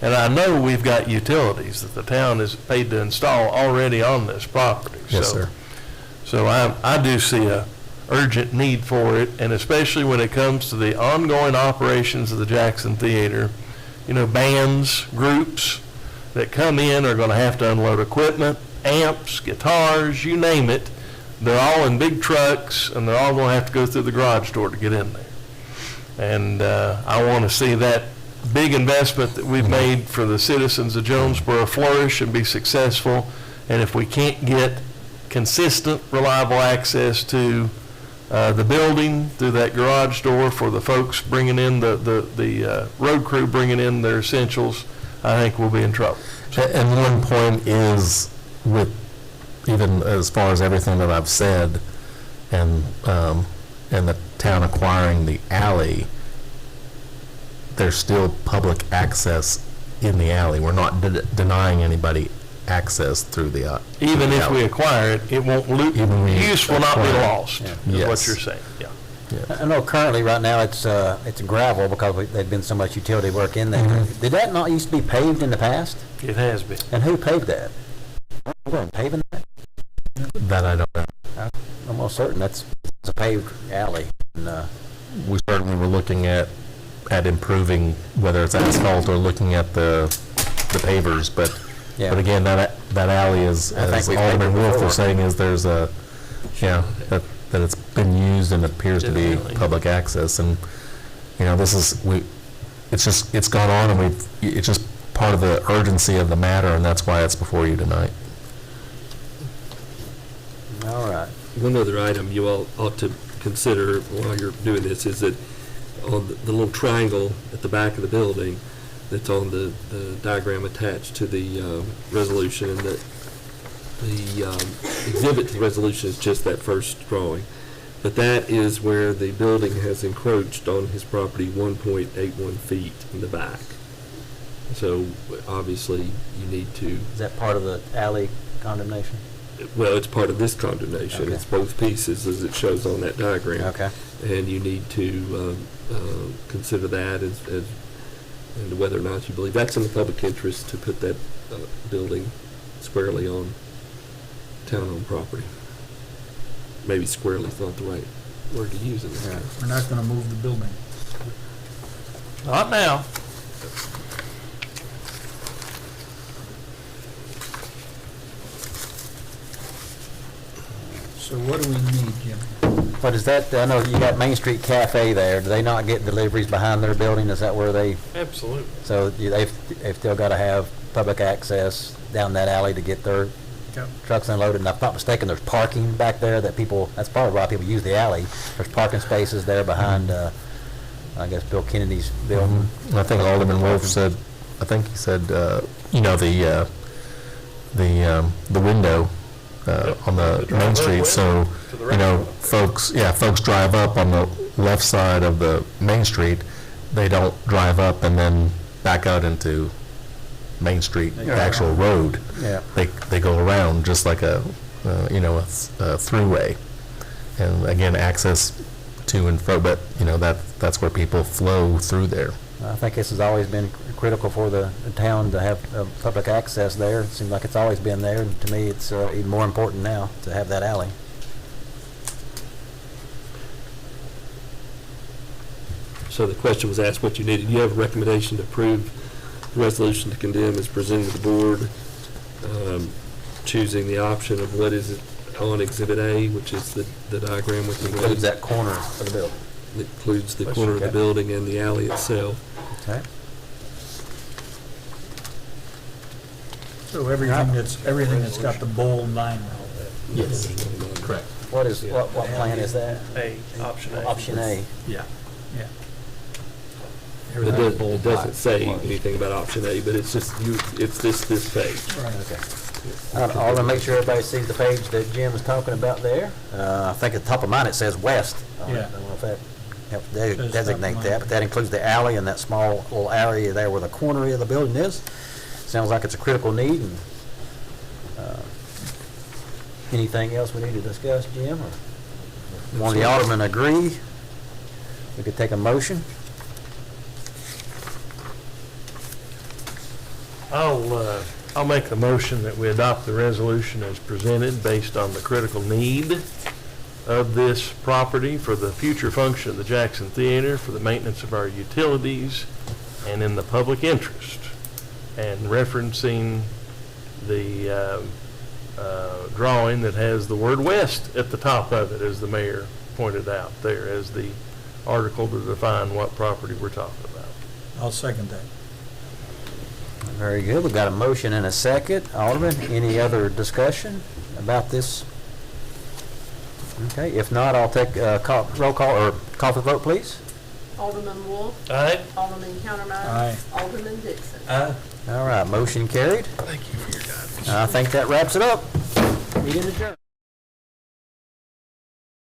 [SPEAKER 6] And I know we've got utilities that the town is paid to install already on this property.
[SPEAKER 4] Yes, sir.
[SPEAKER 6] So I do see a urgent need for it, and especially when it comes to the ongoing operations of the Jackson Theater. You know, bands, groups that come in are going to have to unload equipment, amps, guitars, you name it. They're all in big trucks, and they're all going to have to go through the garage door to get in there. And I want to see that big investment that we've made for the citizens of Jonesborough flourish and be successful. And if we can't get consistent, reliable access to the building through that garage door for the folks bringing in the road crew bringing in their essentials, I think we'll be in trouble.
[SPEAKER 4] And one point is, with even as far as everything that I've said, and the town acquiring the alley, there's still public access in the alley. We're not denying anybody access through the alley.
[SPEAKER 6] Even if we acquire it, it won't use will not be lost, is
[SPEAKER 4] Yes.
[SPEAKER 6] what you're saying, yeah.
[SPEAKER 1] I know currently, right now, it's gravel because there'd been so much utility work in there. Did that not used to be paved in the past?
[SPEAKER 6] It has been.
[SPEAKER 1] And who paved that? We're paving that?
[SPEAKER 4] That I don't know.
[SPEAKER 1] I'm almost certain it's a paved alley. And,
[SPEAKER 4] We certainly were looking at improving, whether it's asphalt or looking at the pavers, but again, that alley is, as Alderman Wolf was saying, is there's that it's been used and appears to be public access, and it's gone on, and it's just part of the urgency of the matter, and that's why it's before you tonight.
[SPEAKER 1] all right.
[SPEAKER 13] One other item you all ought to consider while you're doing this is that on the little triangle at the back of the building that's on the diagram attached to the resolution, and that the exhibit to the resolution is just that first drawing. But that is where the building has encroached on his property 1.81 feet in the back. So obviously you need to...
[SPEAKER 1] Is that part of the alley condemnation?
[SPEAKER 13] Well, it's part of this condemnation.
[SPEAKER 1] Okay.
[SPEAKER 13] It's both pieces as it shows on that diagram.
[SPEAKER 1] Okay.
[SPEAKER 13] And you need to consider that as and whether or not you believe that's in the public interest to put that building squarely on town-owned property. Maybe squarely is not the right word to use in this case.
[SPEAKER 3] We're not going to move the building.
[SPEAKER 6] Not now.
[SPEAKER 3] So what do we need, Jim?
[SPEAKER 1] What is that? I know you got Main Street Cafe there. Do they not get deliveries behind their building? Is that where they?
[SPEAKER 6] Absolutely.
[SPEAKER 1] So they've still got to have public access down that alley to get their
[SPEAKER 3] Yep.
[SPEAKER 1] trucks unloaded, and if I'm not mistaken, there's parking back there that people, that's probably why people use the alley. There's parking spaces there behind, I guess, Bill Kennedy's building.
[SPEAKER 4] I think Alderman Wolf said, I think he said, you know, the window on the Main Street, so, you know, folks drive up on the left side of the Main Street, they don't drive up and then back out into Main Street, the actual road.
[SPEAKER 1] Yeah.
[SPEAKER 4] They go around just like a throughway. And again, access to and fro, but, you know, that's where people flow through there.
[SPEAKER 1] I think this has always been critical for the town to have public access there. It seems like it's always been there, and to me, it's even more important now to have that alley.
[SPEAKER 13] So the question was asked what you needed. You have a recommendation to approve the resolution to condemn as presented to the board, choosing the option of what is it on Exhibit A, which is the diagram with the
[SPEAKER 1] Includes that corner of the building.
[SPEAKER 13] It includes the corner of the building and the alley itself.
[SPEAKER 1] Okay.
[SPEAKER 3] So everything that's got the bold line around it.
[SPEAKER 4] Yes. Correct.
[SPEAKER 1] What plan is that?
[SPEAKER 6] Option A.
[SPEAKER 1] Option A.
[SPEAKER 3] Yeah, yeah.
[SPEAKER 13] It doesn't say anything about option A, but it's just it's this page.
[SPEAKER 1] Okay. I want to make sure everybody sees the page that Jim was talking about there. I think at the top of mine it says west. I
[SPEAKER 3] Yeah.
[SPEAKER 1] don't know if that helps
[SPEAKER 3] Says
[SPEAKER 1] designate
[SPEAKER 3] top of
[SPEAKER 1] that,
[SPEAKER 3] mine.
[SPEAKER 1] but that includes the alley and that small little area there where the corner of the building is. Sounds like it's a critical need. And anything else we need to discuss, Jim? Or one of the aldermen agree? We could take a motion.
[SPEAKER 6] I'll make the motion that we adopt the resolution as presented based on the critical need of this property for the future function of the Jackson Theater, for the maintenance of our utilities, and in the public interest, and referencing the drawing that has the word west at the top of it, as the mayor pointed out there, as the article to define what property we're talking about.
[SPEAKER 3] I'll second that.
[SPEAKER 1] Very good. We've got a motion and a second. Alderman, any other discussion about this? Okay, if not, I'll take a roll call or call for the vote, please.
[SPEAKER 5] Alderman Wolf.
[SPEAKER 6] Aye.
[SPEAKER 5] Alderman Countermine.
[SPEAKER 3] Aye.
[SPEAKER 5] Alderman Dixon.
[SPEAKER 1] All right, motion carried.
[SPEAKER 6] Thank you for your guidance.
[SPEAKER 1] I think that wraps it up. Meeting adjourned.